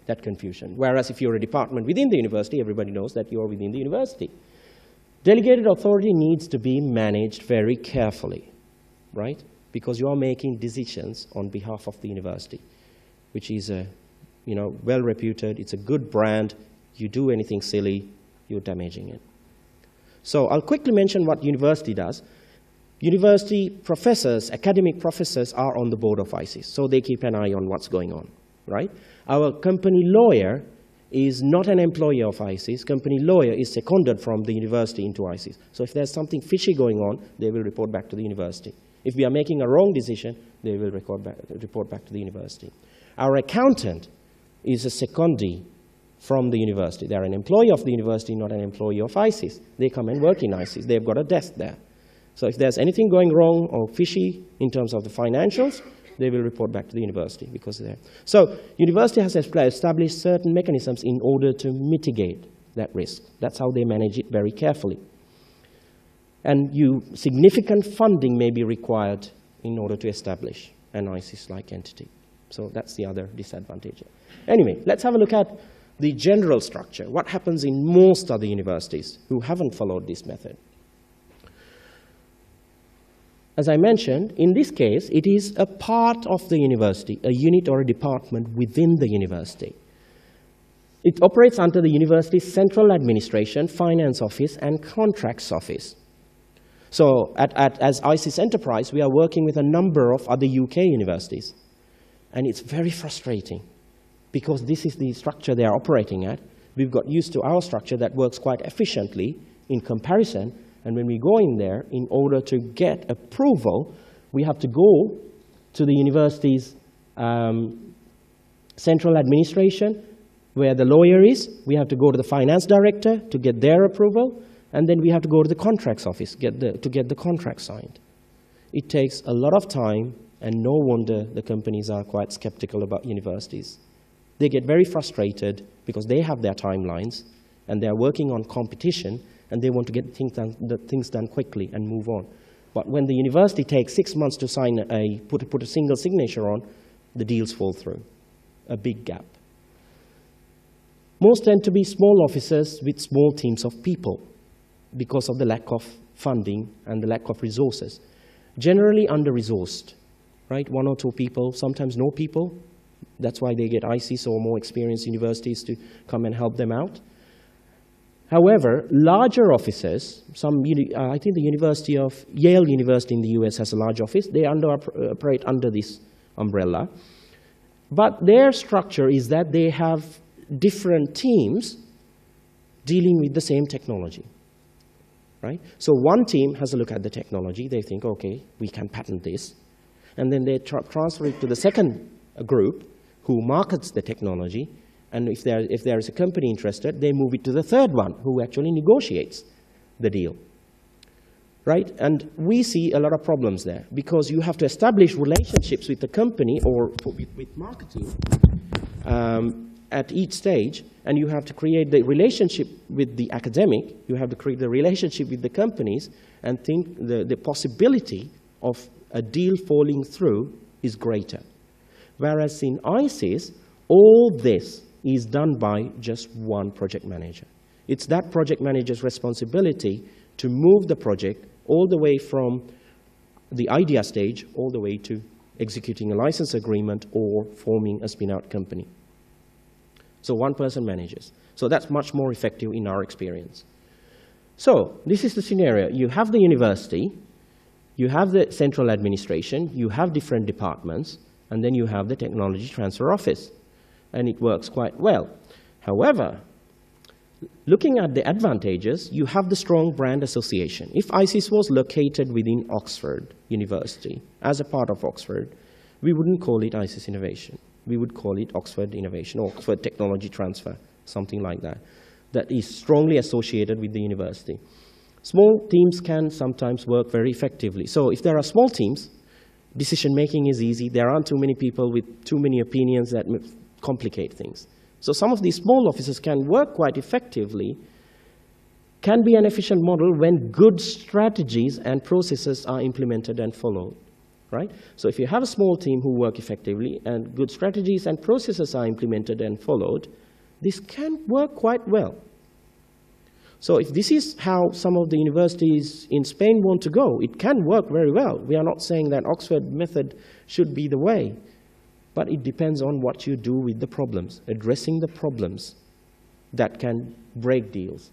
That confusion. Whereas if you're a department within the university, everybody knows that you're within the university. Delegated authority needs to be managed very carefully, right? Because you are making decisions on behalf of the university, which is well-reputed, it's a good brand. You do anything silly, you're damaging it. So I'll quickly mention what university does. University professors, academic professors are on the board of ISIS, so they keep an eye on what's going on, right? Our company lawyer is not an employee of ISIS. Company lawyer is seconded from the university into ISIS. So if there's something fishy going on, they will report back to the university. If we are making a wrong decision, they will report back to the university. Our accountant is a secondee from the university. They're an employee of the university, not an employee of ISIS. They come and work in ISIS. They've got a desk there. So if there's anything going wrong or fishy in terms of the financials, they will report back to the university because they're there. So university has established certain mechanisms in order to mitigate that risk. That's how they manage it very carefully. And significant funding may be required in order to establish an ISIS-like entity. So that's the other disadvantage. Anyway, let's have a look at the general structure. What happens in most other universities who haven't followed this method? As I mentioned, in this case, it is a part of the university, a unit or a department within the university. It operates under the university's central administration, finance office, and contracts office. So as ISIS Enterprise, we are working with a number of other UK universities. And it's very frustrating because this is the structure they are operating at. We've got used to our structure that works quite efficiently in comparison. And when we go in there, in order to get approval, we have to go to the university's central administration, where the lawyer is. We have to go to the finance director to get their approval. And then we have to go to the contracts office to get the contract signed. It takes a lot of time, and no wonder the companies are quite skeptical about universities. They get very frustrated because they have their timelines, and they're working on competition, and they want to get things done quickly and move on. But when the university takes 6 months to sign put a single signature on, the deals fall through. A big gap. Most tend to be small offices with small teams of people because of the lack of funding and the lack of resources. Generally under-resourced, right? 1 or 2 people, sometimes no people. That's why they get ISIS or more experienced universities to come and help them out. However, larger offices, I think the Yale University in the US has a large office. They operate under this umbrella. But their structure is that they have different teams dealing with the same technology. Right? So one team has a look at the technology. They think, okay, we can patent this. And then they transfer it to the second group who markets the technology. And if there is a company interested, they move it to the third one who actually negotiates the deal. Right? And we see a lot of problems there because you have to establish relationships with the company or with marketing at each stage, and you have to create the relationship with the academic, you have to create the relationship with the companies, and think the possibility of a deal falling through is greater. Whereas in ICES, all this is done by just one project manager. It's that project manager's responsibility to move the project all the way from the idea stage all the way to executing a license agreement or forming a spin-out company. So one person manages. So that's much more effective in our experience. So this is the scenario. You have the university, you have the central administration, you have different departments, and then you have the technology transfer office. And it works quite well. However, looking at the advantages, you have the strong brand association. If ICES was located within Oxford University, as a part of Oxford, we wouldn't call it ICES Innovation. We would call it Oxford Innovation or Oxford Technology Transfer, something like that, that is strongly associated with the university. Small teams can sometimes work very effectively. So if there are small teams, decision-making is easy. There aren't too many people with too many opinions that complicate things. So some of these small offices can work quite effectively, can be an efficient model when good strategies and processes are implemented and followed. Right? So if you have a small team who work effectively and good strategies and processes are implemented and followed, this can work quite well. So if this is how some of the universities in Spain want to go, it can work very well. We are not saying that Oxford method should be the way, but it depends on what you do with the problems, addressing the problems that can break deals.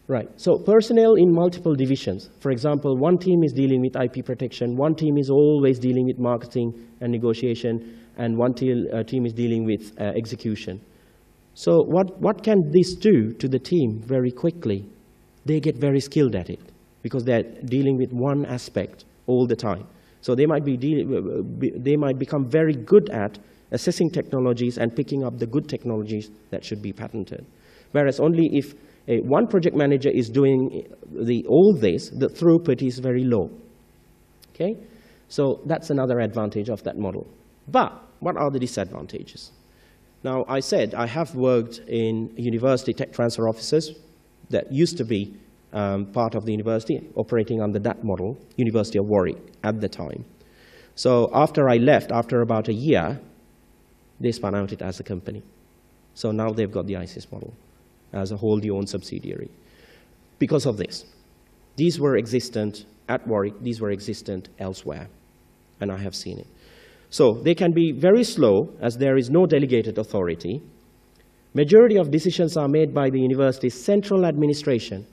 Right, so personnel in multiple divisions. For example, one team is dealing with IP protection, one team is always dealing with marketing and negotiation, and one team is dealing with execution. So what can this do to the team very quickly? They get very skilled at it because they're dealing with one aspect all the time. So they might become very good at assessing technologies and picking up the good technologies that should be patented. Whereas only if one project manager is doing all this, the throughput is very low. Okay? So that's another advantage of that model. But what are the disadvantages? Now, I said I have worked in university tech transfer offices that used to be part of the university, operating under that model, University of Warwick at the time. So after I left, after about a year, they spun out it as a company. So now they've got the ICES model as a wholly owned subsidiary. Because of this, these were existent at Warwick, these were existent elsewhere, and I have seen it. So they can be very slow as there is no delegated authority. Majority of decisions are made by the university's central administration.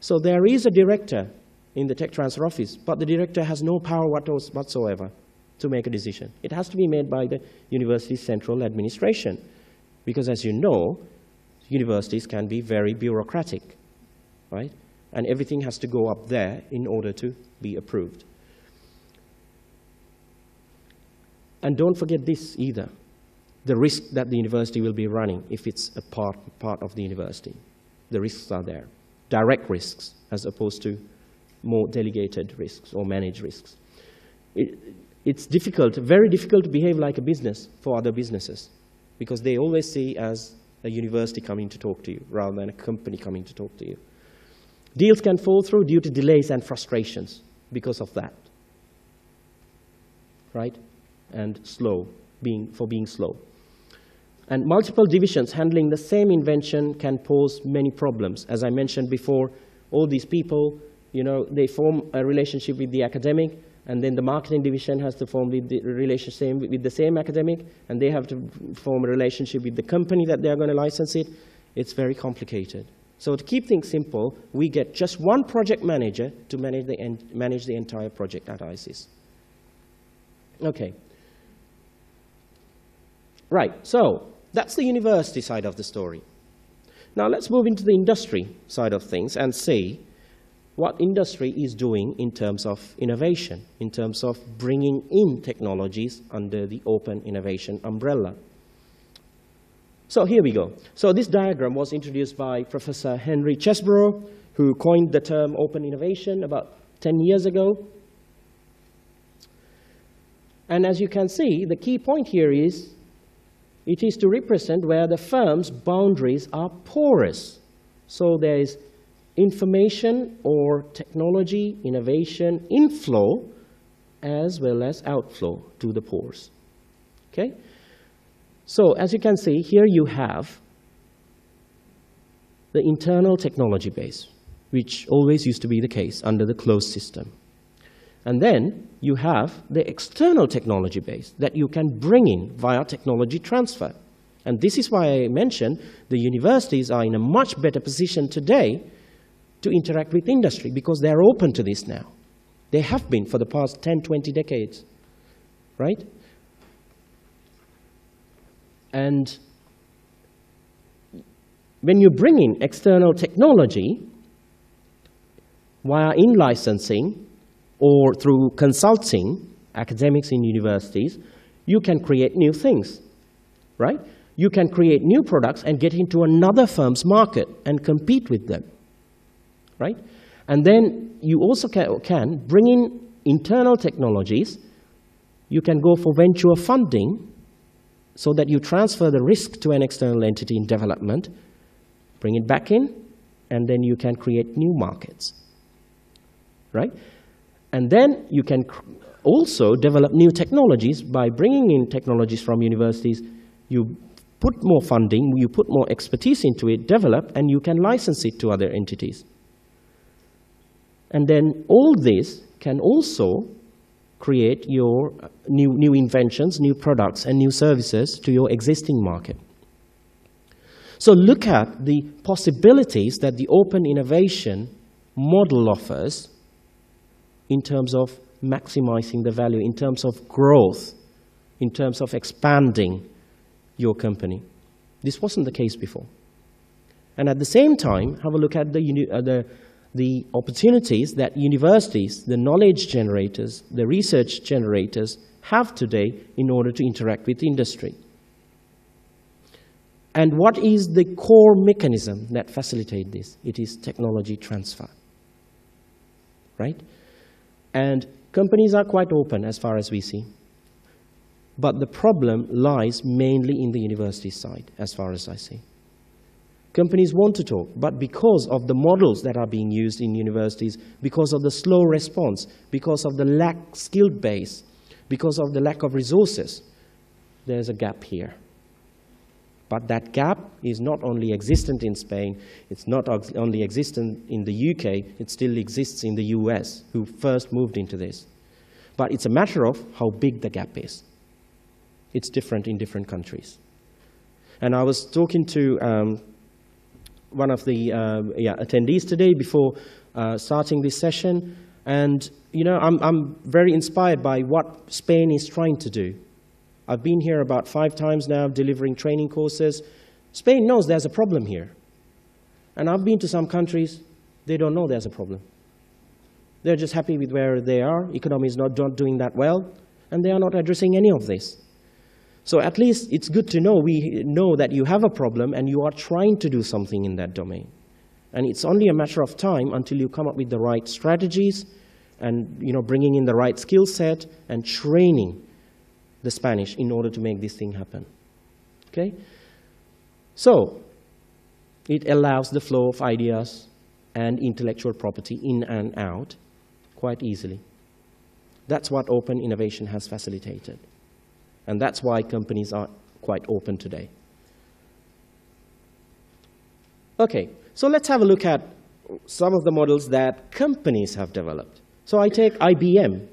So there is a director in the tech transfer office, but the director has no power whatsoever to make a decision. It has to be made by the university's central administration. Because as you know, universities can be very bureaucratic, right? And everything has to go up there in order to be approved. And don't forget this either, the risk that the university will be running if it's a part of the university. The risks are there, direct risks as opposed to more delegated risks or managed risks. It's difficult, very difficult to behave like a business for other businesses because they always see as a university coming to talk to you rather than a company coming to talk to you. Deals can fall through due to delays and frustrations because of that, right? And being slow. And multiple divisions handling the same invention can pose many problems. As I mentioned before, all these people, they form a relationship with the academic, and then the marketing division has to form the relationship with the same academic, and they have to form a relationship with the company that they are going to license it. it's very complicated. So to keep things simple, we get just one project manager to manage the entire project at ISIS. Okay. Right, so that's the university side of the story. Now let's move into the industry side of things and see what industry is doing in terms of innovation, in terms of bringing in technologies under the open innovation umbrella. So here we go. So this diagram was introduced by Professor Henry Chesbrough, who coined the term open innovation about 10 years ago. And as you can see, the key point here is it is to represent where the firm's boundaries are porous. So there is information or technology, innovation, inflow, as well as outflow to the pores. Okay? So as you can see, here you have the internal technology base, which always used to be the case under the closed system. And then you have the external technology base that you can bring in via technology transfer. And this is why I mentioned the universities are in a much better position today to interact with industry, because they're open to this now. They have been for the past 10, 20 decades, right? And when you bring in external technology via in-licensing or through consulting academics in universities, you can create new things, right? You can create new products and get into another firm's market and compete with them, right? And then you also can bring in internal technologies. You can go for venture funding so that you transfer the risk to an external entity in development, bring it back in, and then you can create new markets, right? And then you can also develop new technologies by bringing in technologies from universities. You put more funding, you put more expertise into it, develop, and you can license it to other entities. And then all this can also create your new inventions, new products, and new services to your existing market. So look at the possibilities that the open innovation model offers in terms of maximizing the value, in terms of growth, in terms of expanding your company. This wasn't the case before. And at the same time, have a look at the opportunities that universities, the knowledge generators, the research generators have today in order to interact with industry. And what is the core mechanism that facilitates this? It is technology transfer, right? And companies are quite open as far as we see. But the problem lies mainly in the university side, as far as I see. Companies want to talk, but because of the models that are being used in universities, because of the slow response, because of the lack of skill base, because of the lack of resources, there's a gap here. But that gap is not only existent in Spain, it's not only existent in the UK, it still exists in the US, who first moved into this. But it's a matter of how big the gap is. It's different in different countries. And I was talking to one of the attendees today before starting this session, and you know, I'm very inspired by what Spain is trying to do. I've been here about 5 times now delivering training courses. Spain knows there's a problem here. And I've been to some countries, they don't know there's a problem. They're just happy with where they are, economy is not doing that well, and they are not addressing any of this. So at least it's good to know, we know that you have a problem and you are trying to do something in that domain. And it's only a matter of time until you come up with the right strategies and, you know, bringing in the right skill set and training the Spanish in order to make this thing happen. Okay? So it allows the flow of ideas and intellectual property in and out quite easily. That's what open innovation has facilitated. And that's why companies are quite open today. Okay, so let's have a look at some of the models that companies have developed. So I take IBM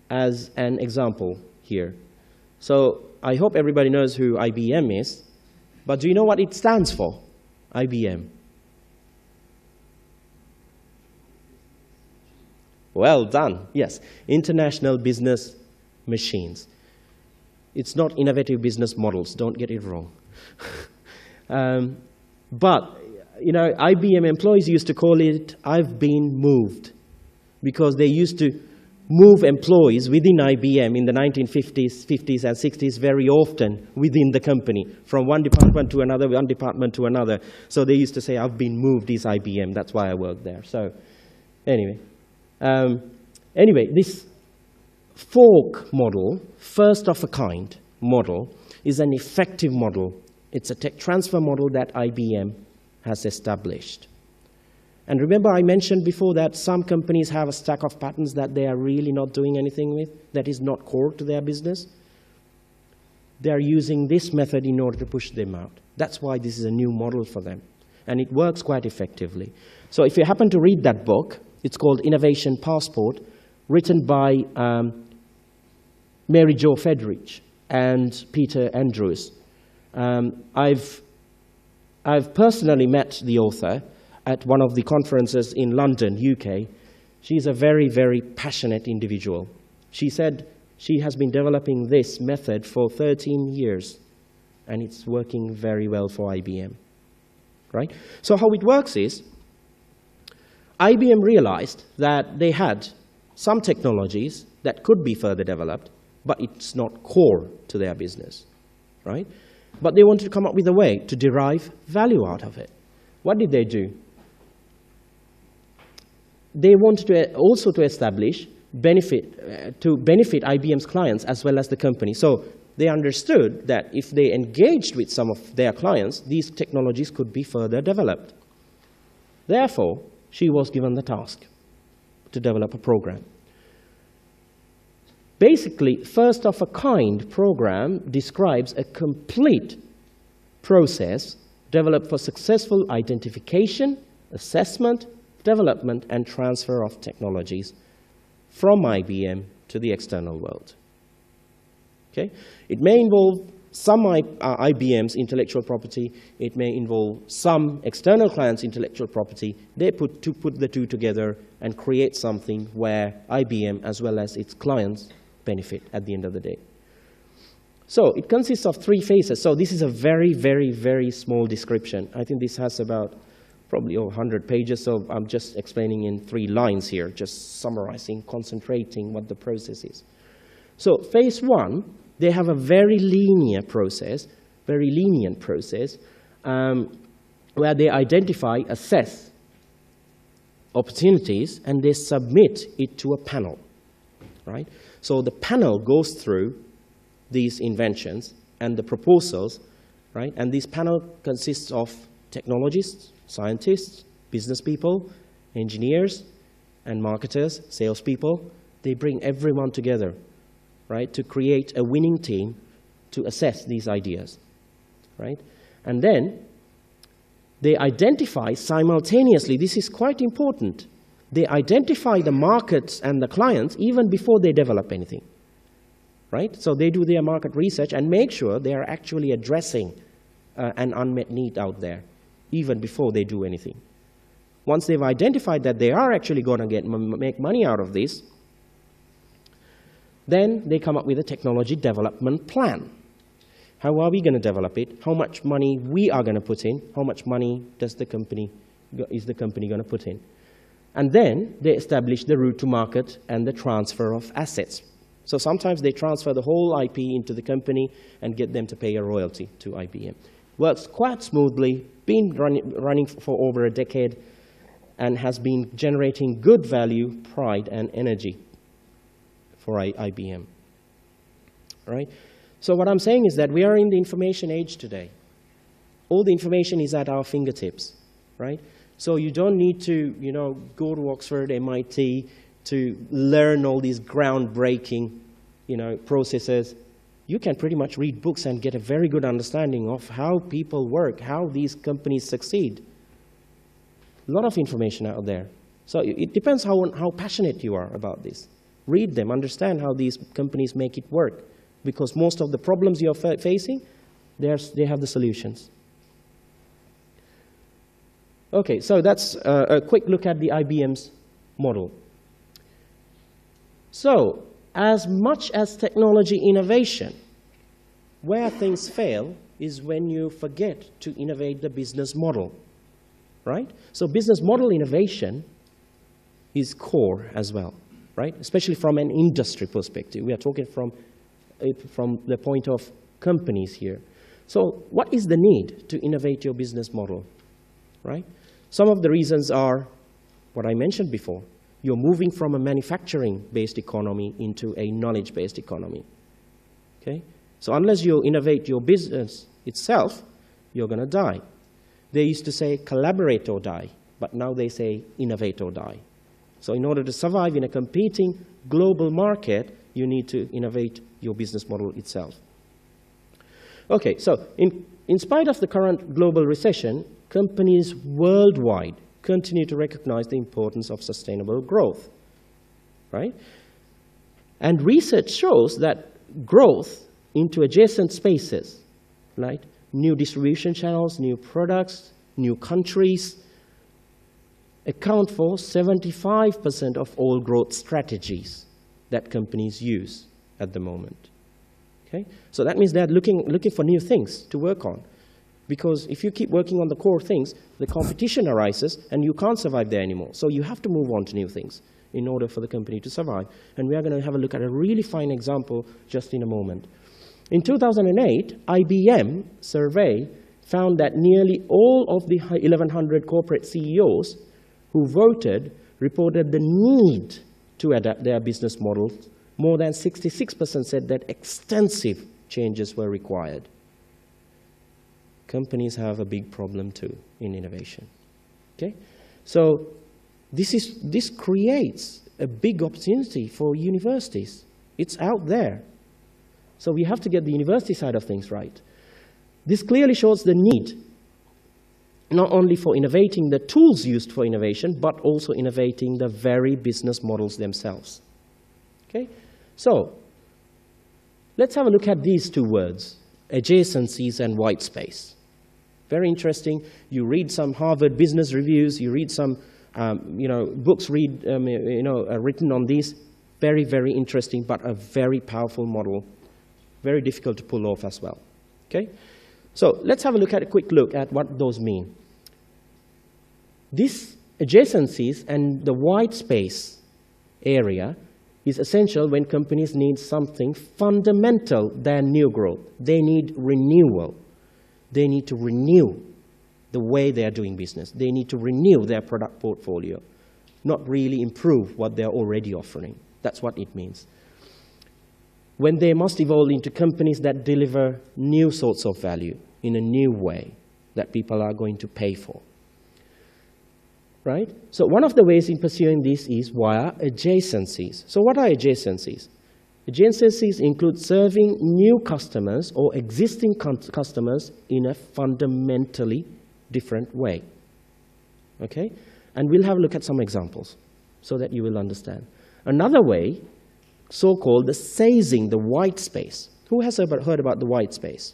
as an example here. So I hope everybody knows who IBM is, but do you know what it stands for? IBM. Well done. Yes, International Business Machines. It's not innovative business models. Don't get it wrong. But you know, IBM employees used to call it, "I've been moved," because they used to move employees within IBM in the 1950s, 50s, and 60s very often within the company, from one department to another, one department to another. So they used to say, "I've been moved, is IBM, that's why I work there." So anyway, this fork model, first of a kind model, is an effective model. It's a tech transfer model that IBM has established. And remember, I mentioned before that some companies have a stack of patents that they are really not doing anything with, that is not core to their business. They are using this method in order to push them out. That's why this is a new model for them. And it works quite effectively. So if you happen to read that book, it's called Innovation Passport, written by Mary Jo Fedrich and Peter Andrews. I've personally met the author at one of the conferences in London, UK. She's a very, very passionate individual. She said she has been developing this method for 13 years, and it's working very well for IBM, right? So how it works is, IBM realized that they had some technologies that could be further developed, but it's not core to their business, right? But they wanted to come up with a way to derive value out of it. What did they do? They wanted to also to establish benefit IBM's clients as well as the company. So they understood that if they engaged with some of their clients, these technologies could be further developed. Therefore, she was given the task to develop a program. Basically, first-of-a-kind program describes a complete process developed for successful identification, assessment, development, and transfer of technologies from IBM to the external world. Okay? It may involve some IBM's intellectual property. It may involve some external clients' intellectual property. They put the two together and create something where IBM as well as its clients benefit at the end of the day. So it consists of 3 phases. So this is a very, very, very small description. I think this has about probably 100 pages, so I'm just explaining in 3 lines here, just summarizing, concentrating what the process is. So phase 1, they have a very lenient process, where they identify, assess opportunities, and they submit it to a panel, right? So the panel goes through these inventions and the proposals, right? And this panel consists of technologists, scientists, business people, engineers, and marketers, salespeople. They bring everyone together, right, to create a winning team to assess these ideas, right? And then they identify simultaneously, this is quite important, they identify the markets and the clients even before they develop anything, right? So they do their market research and make sure they are actually addressing an unmet need out there, even before they do anything. Once they've identified that they are actually going to make money out of this, then they come up with a technology development plan. How are we going to develop it? How much money we are going to put in? How much money is the company going to put in? And then they establish the route to market and the transfer of assets. So sometimes they transfer the whole IP into the company and get them to pay a royalty to IBM. Works quite smoothly, been running for over a decade, and has been generating good value, pride, and energy for IBM. Right? So what I'm saying is that we are in the information age today. All the information is at our fingertips, right? So you don't need to, go to Oxford, MIT to learn all these groundbreaking, processes. You can pretty much read books and get a very good understanding of how people work, how these companies succeed. A lot of information out there. So it depends how passionate you are about this. Read them, understand how these companies make it work. Because most of the problems you're facing, they have the solutions. Okay, so that's a quick look at the IBM's model. So, as much as technology innovation, where things fail is when you forget to innovate the business model, right? So business model innovation is core as well, right? Especially from an industry perspective. We are talking from the point of companies here. So what is the need to innovate your business model, right? Some of the reasons are what I mentioned before. You're moving from a manufacturing-based economy into a knowledge-based economy, okay? So unless you innovate your business itself, you're going to die. They used to say collaborate or die, but now they say innovate or die. So in order to survive in a competing global market, you need to innovate your business model itself. Okay, so in spite of the current global recession, companies worldwide continue to recognize the importance of sustainable growth, right? And research shows that growth into adjacent spaces, right? New distribution channels, new products, new countries, account for 75% of all growth strategies that companies use at the moment. Okay? So that means they're looking for new things to work on. Because if you keep working on the core things, the competition arises and you can't survive there anymore. So you have to move on to new things in order for the company to survive. And we are going to have a look at a really fine example just in a moment. In 2008, IBM survey found that nearly all of the 1,100 corporate CEOs who voted reported the need to adapt their business models. More than 66% said that extensive changes were required. Companies have a big problem too in innovation. Okay? So this creates a big opportunity for universities. It's out there. So we have to get the university side of things right. This clearly shows the need not only for innovating the tools used for innovation, but also innovating the very business models themselves. Okay? So let's have a look at these two words, adjacencies and white space. Very interesting. You read some Harvard Business Reviews, you read some books written on these. Very, very interesting, but a very powerful model. Very difficult to pull off as well. Okay? So let's have a quick look at what those mean. These adjacencies and the white space area is essential when companies need something fundamental than new growth. They need renewal. They need to renew the way they are doing business. They need to renew their product portfolio, not really improve what they're already offering. That's what it means. When they must evolve into companies that deliver new sorts of value in a new way that people are going to pay for. Right? So one of the ways in pursuing this is via adjacencies. So what are adjacencies? Adjacencies include serving new customers or existing customers in a fundamentally different way. Okay? And we'll have a look at some examples so that you will understand. Another way, so-called the seizing the white space. Who has heard about the white space?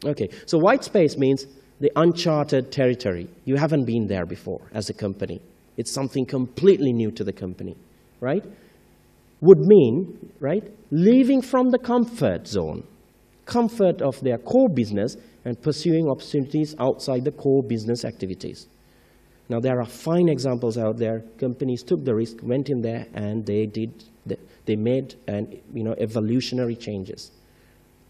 Okay, so white space means the uncharted territory. You haven't been there before as a company. It's something completely new to the company, right? Would mean, right, leaving from the comfort zone, comfort of their core business and pursuing opportunities outside the core business activities. Now, there are fine examples out there. Companies took the risk, went in there, and they made evolutionary changes,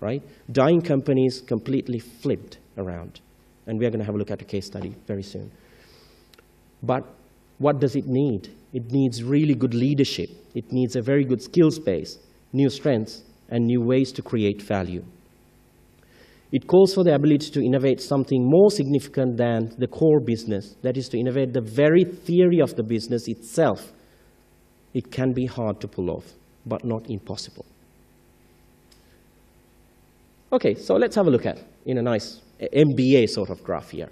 right? Dying companies completely flipped around. And we are going to have a look at a case study very soon. But what does it need? It needs really good leadership. It needs a very good skills base, new strengths, and new ways to create value. It calls for the ability to innovate something more significant than the core business, that is to innovate the very theory of the business itself. It can be hard to pull off, but not impossible. Okay, so let's have a look at in a nice MBA sort of graph here.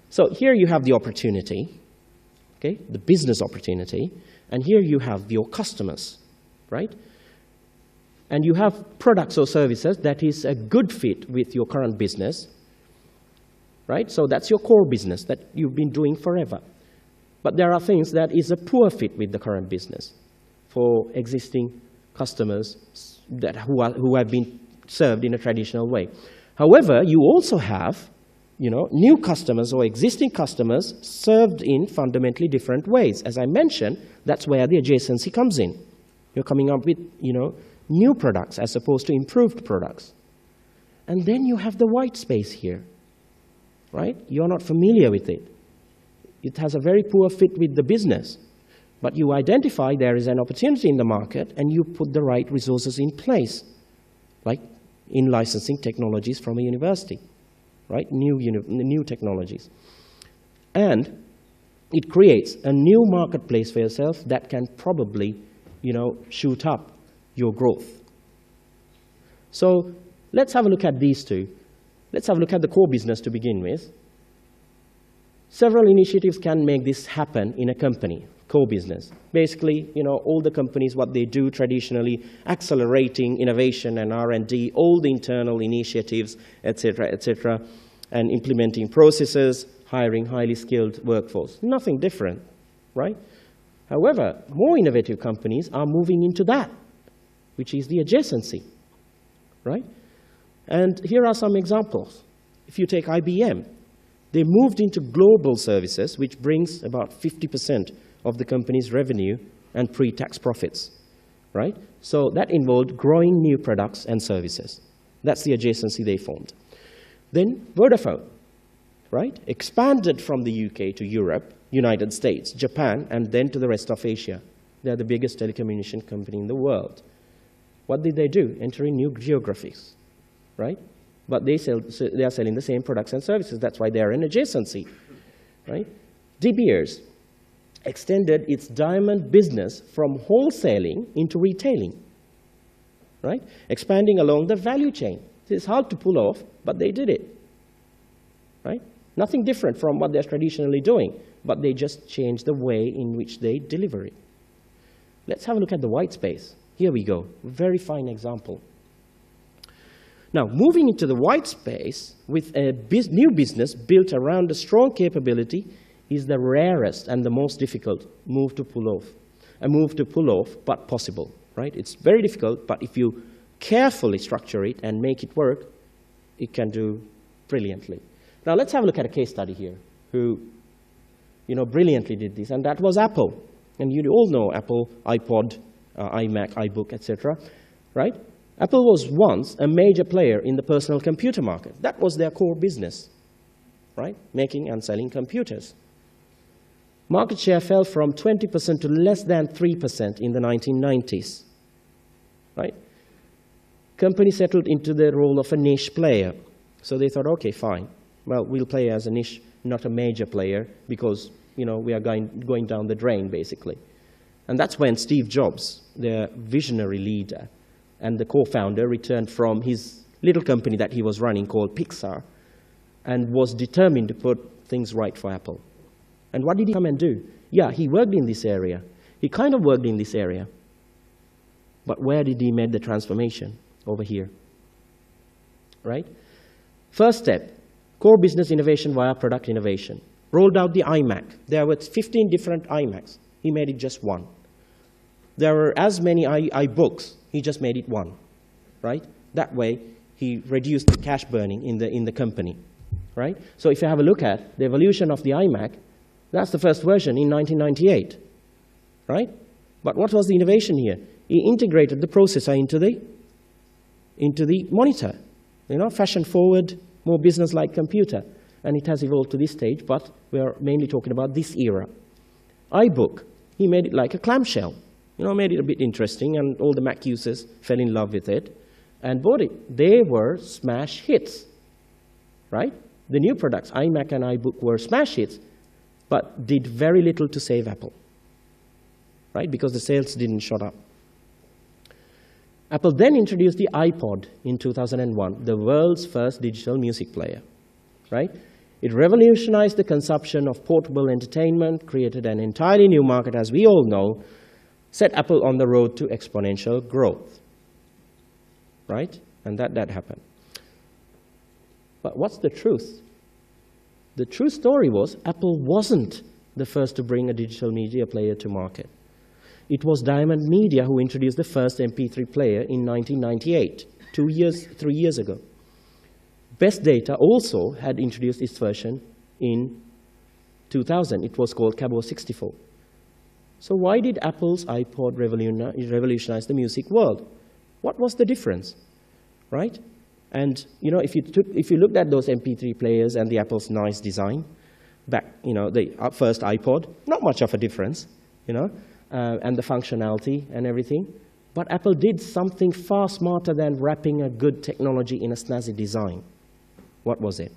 So here you have the opportunity, okay, the business opportunity, and here you have your customers, right? And you have products or services that is a good fit with your current business, right? So that's your core business that you've been doing forever. But there are things that is a poor fit with the current business for existing customers who have been served in a traditional way. However, you also have new customers or existing customers served in fundamentally different ways. As I mentioned, that's where the adjacency comes in. You're coming up with new products as opposed to improved products. And then you have the white space here, right? You're not familiar with it. It has a very poor fit with the business. But you identify there is an opportunity in the market and you put the right resources in place, like in licensing technologies from a university, right? New technologies. And it creates a new marketplace for yourself that can probably, shoot up your growth. So let's have a look at these two. Let's have a look at the core business to begin with. Several initiatives can make this happen in a company, core business. Basically, all the companies, what they do traditionally, accelerating innovation and R&D, all the internal initiatives, et cetera, and implementing processes, hiring highly skilled workforce. Nothing different, right? However, more innovative companies are moving into that, which is the adjacency, right? And here are some examples. If you take IBM, they moved into global services, which brings about 50% of the company's revenue and pre-tax profits, right? So that involved growing new products and services. That's the adjacency they formed. Then Vodafone, right? Expanded from the UK to Europe, United States, Japan, and then to the rest of Asia. They're the biggest telecommunication company in the world. What did they do? Enter in new geographies, right? But they are selling the same products and services. That's why they are in adjacency, right? De Beers extended its diamond business from wholesaling into retailing, right? Expanding along the value chain. It's hard to pull off, but they did it, right? Nothing different from what they're traditionally doing, but they just changed the way in which they deliver it. Let's have a look at the white space. Here we go. Very fine example. Now, moving into the white space with a new business built around a strong capability is the rarest and the most difficult move to pull off. A move to pull off, but possible, right? It's very difficult, but if you carefully structure it and make it work, it can do brilliantly. Now, let's have a look at a case study here who, brilliantly did this, and that was Apple. And you all know Apple, iPod, iMac, iBook, etc., right? Apple was once a major player in the personal computer market. That was their core business, right? Making and selling computers. Market share fell from 20% to less than 3% in the 1990s, right? Company settled into the role of a niche player. So they thought, okay, fine. Well, we'll play as a niche, not a major player, because we are going down the drain, basically. And that's when Steve Jobs, their visionary leader, and the co-founder returned from his little company that he was running called Pixar and was determined to put things right for Apple. And what did he come and do? Yeah, he worked in this area. He kind of worked in this area. But where did he make the transformation? Over here, right? First step, core business innovation via product innovation. Rolled out the iMac. There were 15 different iMacs. He made it just one. There were as many iBooks. He just made it one, right? That way, he reduced the cash burning in the company, right? So if you have a look at the evolution of the iMac, that's the first version in 1998, right? But what was the innovation here? He integrated the processor into the monitor, fashion-forward, more business-like computer. And it has evolved to this stage, but we are mainly talking about this era. iBook, he made it like a clamshell. Made it a bit interesting, and all the Mac users fell in love with it and bought it. They were smash hits, right? The new products, iMac and iBook, were smash hits, but did very little to save Apple, right? Because the sales didn't shot up. Apple then introduced the iPod in 2001, the world's first digital music player, right? It revolutionized the consumption of portable entertainment, created an entirely new market, as we all know, set Apple on the road to exponential growth, right? And that happened. But what's the truth? The true story was Apple wasn't the first to bring a digital media player to market. It was Diamond Media who introduced the first MP3 player in 1998, 3 years ago. Best Data also had introduced its version in 2000. It was called Cabo 64. So why did Apple's iPod revolutionize the music world? What was the difference, right? And if you looked at those MP3 players and the Apple's nice design, back, the first iPod, not much of a difference, and the functionality and everything. But Apple did something far smarter than wrapping a good technology in a snazzy design. What was it?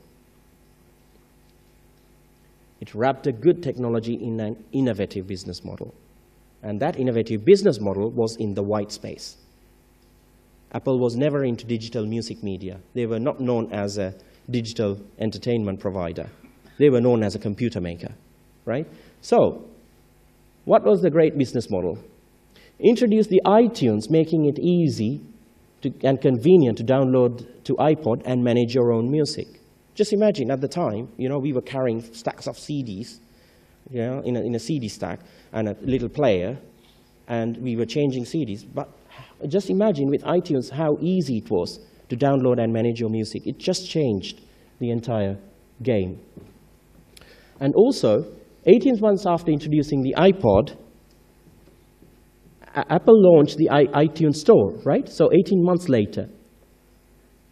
It wrapped a good technology in an innovative business model. And that innovative business model was in the white space. Apple was never into digital music media. They were not known as a digital entertainment provider. They were known as a computer maker, right? So, what was the great business model? Introduce the iTunes, making it easy and convenient to download to iPod and manage your own music. Just imagine at the time, we were carrying stacks of CDs, in a CD stack and a little player, and we were changing CDs. But just imagine with iTunes how easy it was to download and manage your music. It just changed the entire game. And also, 18 months after introducing the iPod, Apple launched the iTunes Store, right? So 18 months later.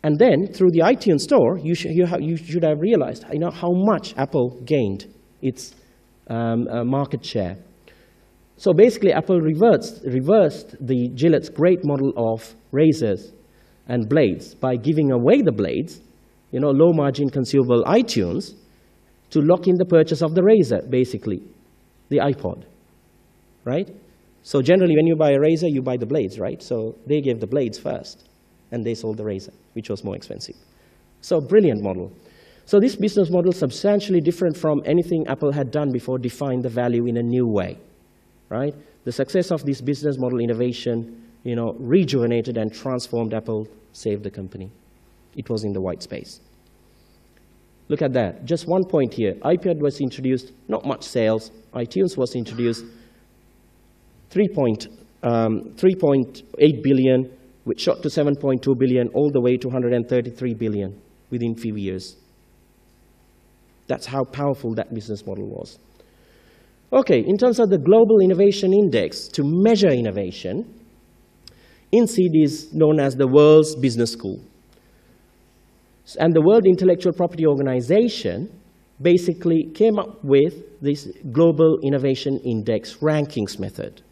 And then, through the iTunes Store, you should have realized how much Apple gained its market share. So basically, Apple reversed the Gillette's great model of razors and blades by giving away the blades, low-margin consumable iTunes, to lock in the purchase of the razor, basically, the iPod, right? So generally, when you buy a razor, you buy the blades, right? So they gave the blades first, and they sold the razor, which was more expensive. So brilliant model. So this business model, substantially different from anything Apple had done before, defined the value in a new way, right? The success of this business model innovation, rejuvenated and transformed Apple, saved the company. It was in the white space. Look at that. Just one point here. iPod was introduced, not much sales. iTunes was introduced, 3.8 billion, which shot to 7.2 billion, all the way to 133 billion within a few years. That's how powerful that business model was. Okay, in terms of the Global Innovation Index, to measure innovation, INSEAD is known as the world's business school. And the World Intellectual Property Organization basically came up with this Global Innovation Index rankings method.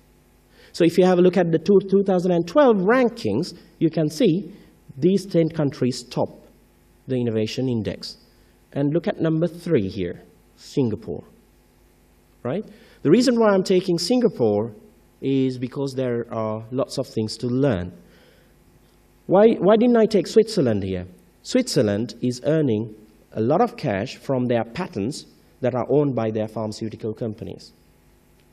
So if you have a look at the 2012 rankings, you can see these 10 countries top the innovation index. And look at number 3 here, Singapore, right? The reason why I'm taking Singapore is because there are lots of things to learn. Why didn't I take Switzerland here? Switzerland is earning a lot of cash from their patents that are owned by their pharmaceutical companies,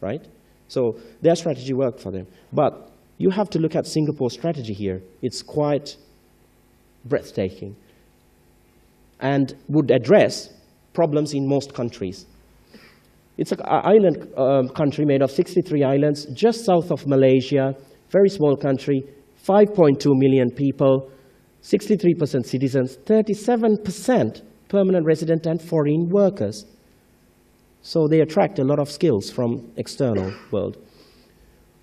right? So their strategy worked for them. But you have to look at Singapore's strategy here. It's quite breathtaking and would address problems in most countries. It's an island country made of 63 islands, just south of Malaysia, very small country, 5.2 million people, 63% citizens, 37% permanent resident and foreign workers. So they attract a lot of skills from external world.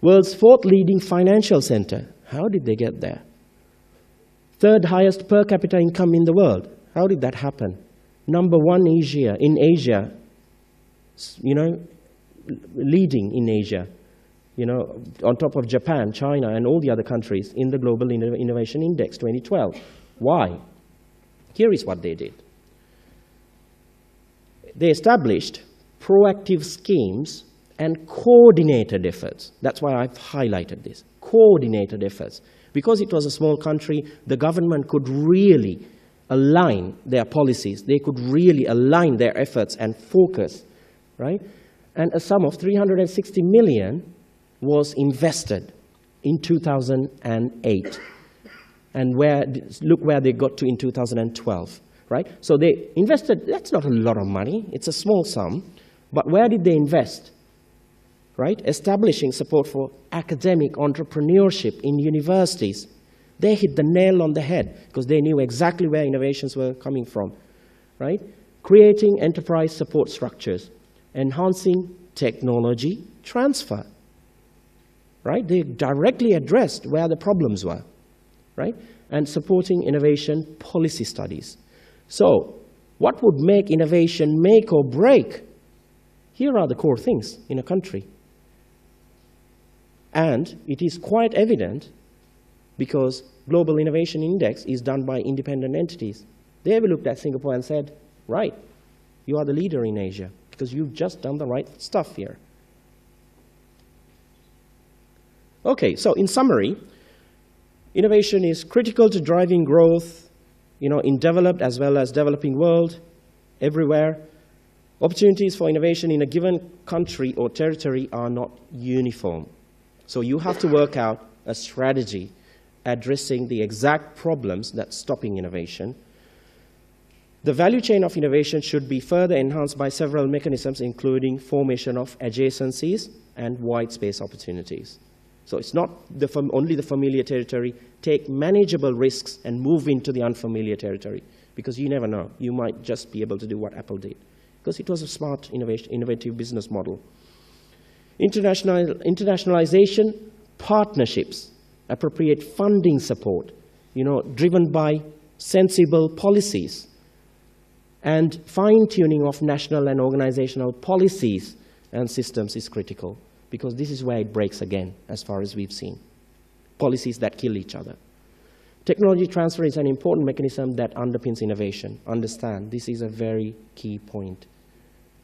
World's 4th leading financial center. How did they get there? 3rd highest per capita income in the world. How did that happen? Number 1 in Asia, leading in Asia, on top of Japan, China, and all the other countries in the Global Innovation Index 2012. Why? Here is what they did. They established proactive schemes and coordinated efforts. That's why I've highlighted this. Coordinated efforts. Because it was a small country, the government could really align their policies. They could really align their efforts and focus, right? And a sum of 360 million was invested in 2008. And look where they got to in 2012. right? So they invested, that's not a lot of money, it's a small sum, but where did they invest? Right? Establishing support for academic entrepreneurship in universities. They hit the nail on the head because they knew exactly where innovations were coming from, right? Creating enterprise support structures, enhancing technology transfer, right? They directly addressed where the problems were, right? And supporting innovation policy studies. So, what would make innovation make or break? Here are the core things in a country. And it is quite evident because Global Innovation Index is done by independent entities. They have looked at Singapore and said, right, you are the leader in Asia because you've just done the right stuff here. Okay, so in summary, innovation is critical to driving growth, in developed as well as developing world, everywhere. Opportunities for innovation in a given country or territory are not uniform. So you have to work out a strategy addressing the exact problems that's stopping innovation. The value chain of innovation should be further enhanced by several mechanisms, including formation of adjacencies and white space opportunities. So it's not only the familiar territory. Take manageable risks and move into the unfamiliar territory, because you never know. You might just be able to do what Apple did, because it was a smart, innovative business model. Internationalization, partnerships, appropriate funding support, driven by sensible policies, and fine-tuning of national and organizational policies and systems is critical, because this is where it breaks again, as far as we've seen. Policies that kill each other. Technology transfer is an important mechanism that underpins innovation. Understand, this is a very key point.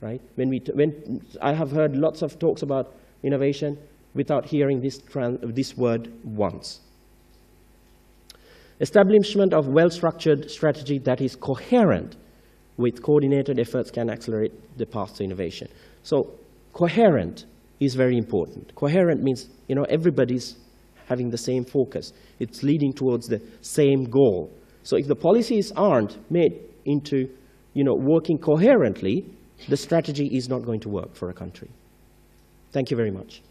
Right? When I have heard lots of talks about innovation without hearing this word once. Establishment of well-structured strategy that is coherent with coordinated efforts can accelerate the path to innovation. So coherent is very important. Coherent means everybody's having the same focus. It's leading towards the same goal. So if the policies aren't made into working coherently, the strategy is not going to work for a country. Thank you very much.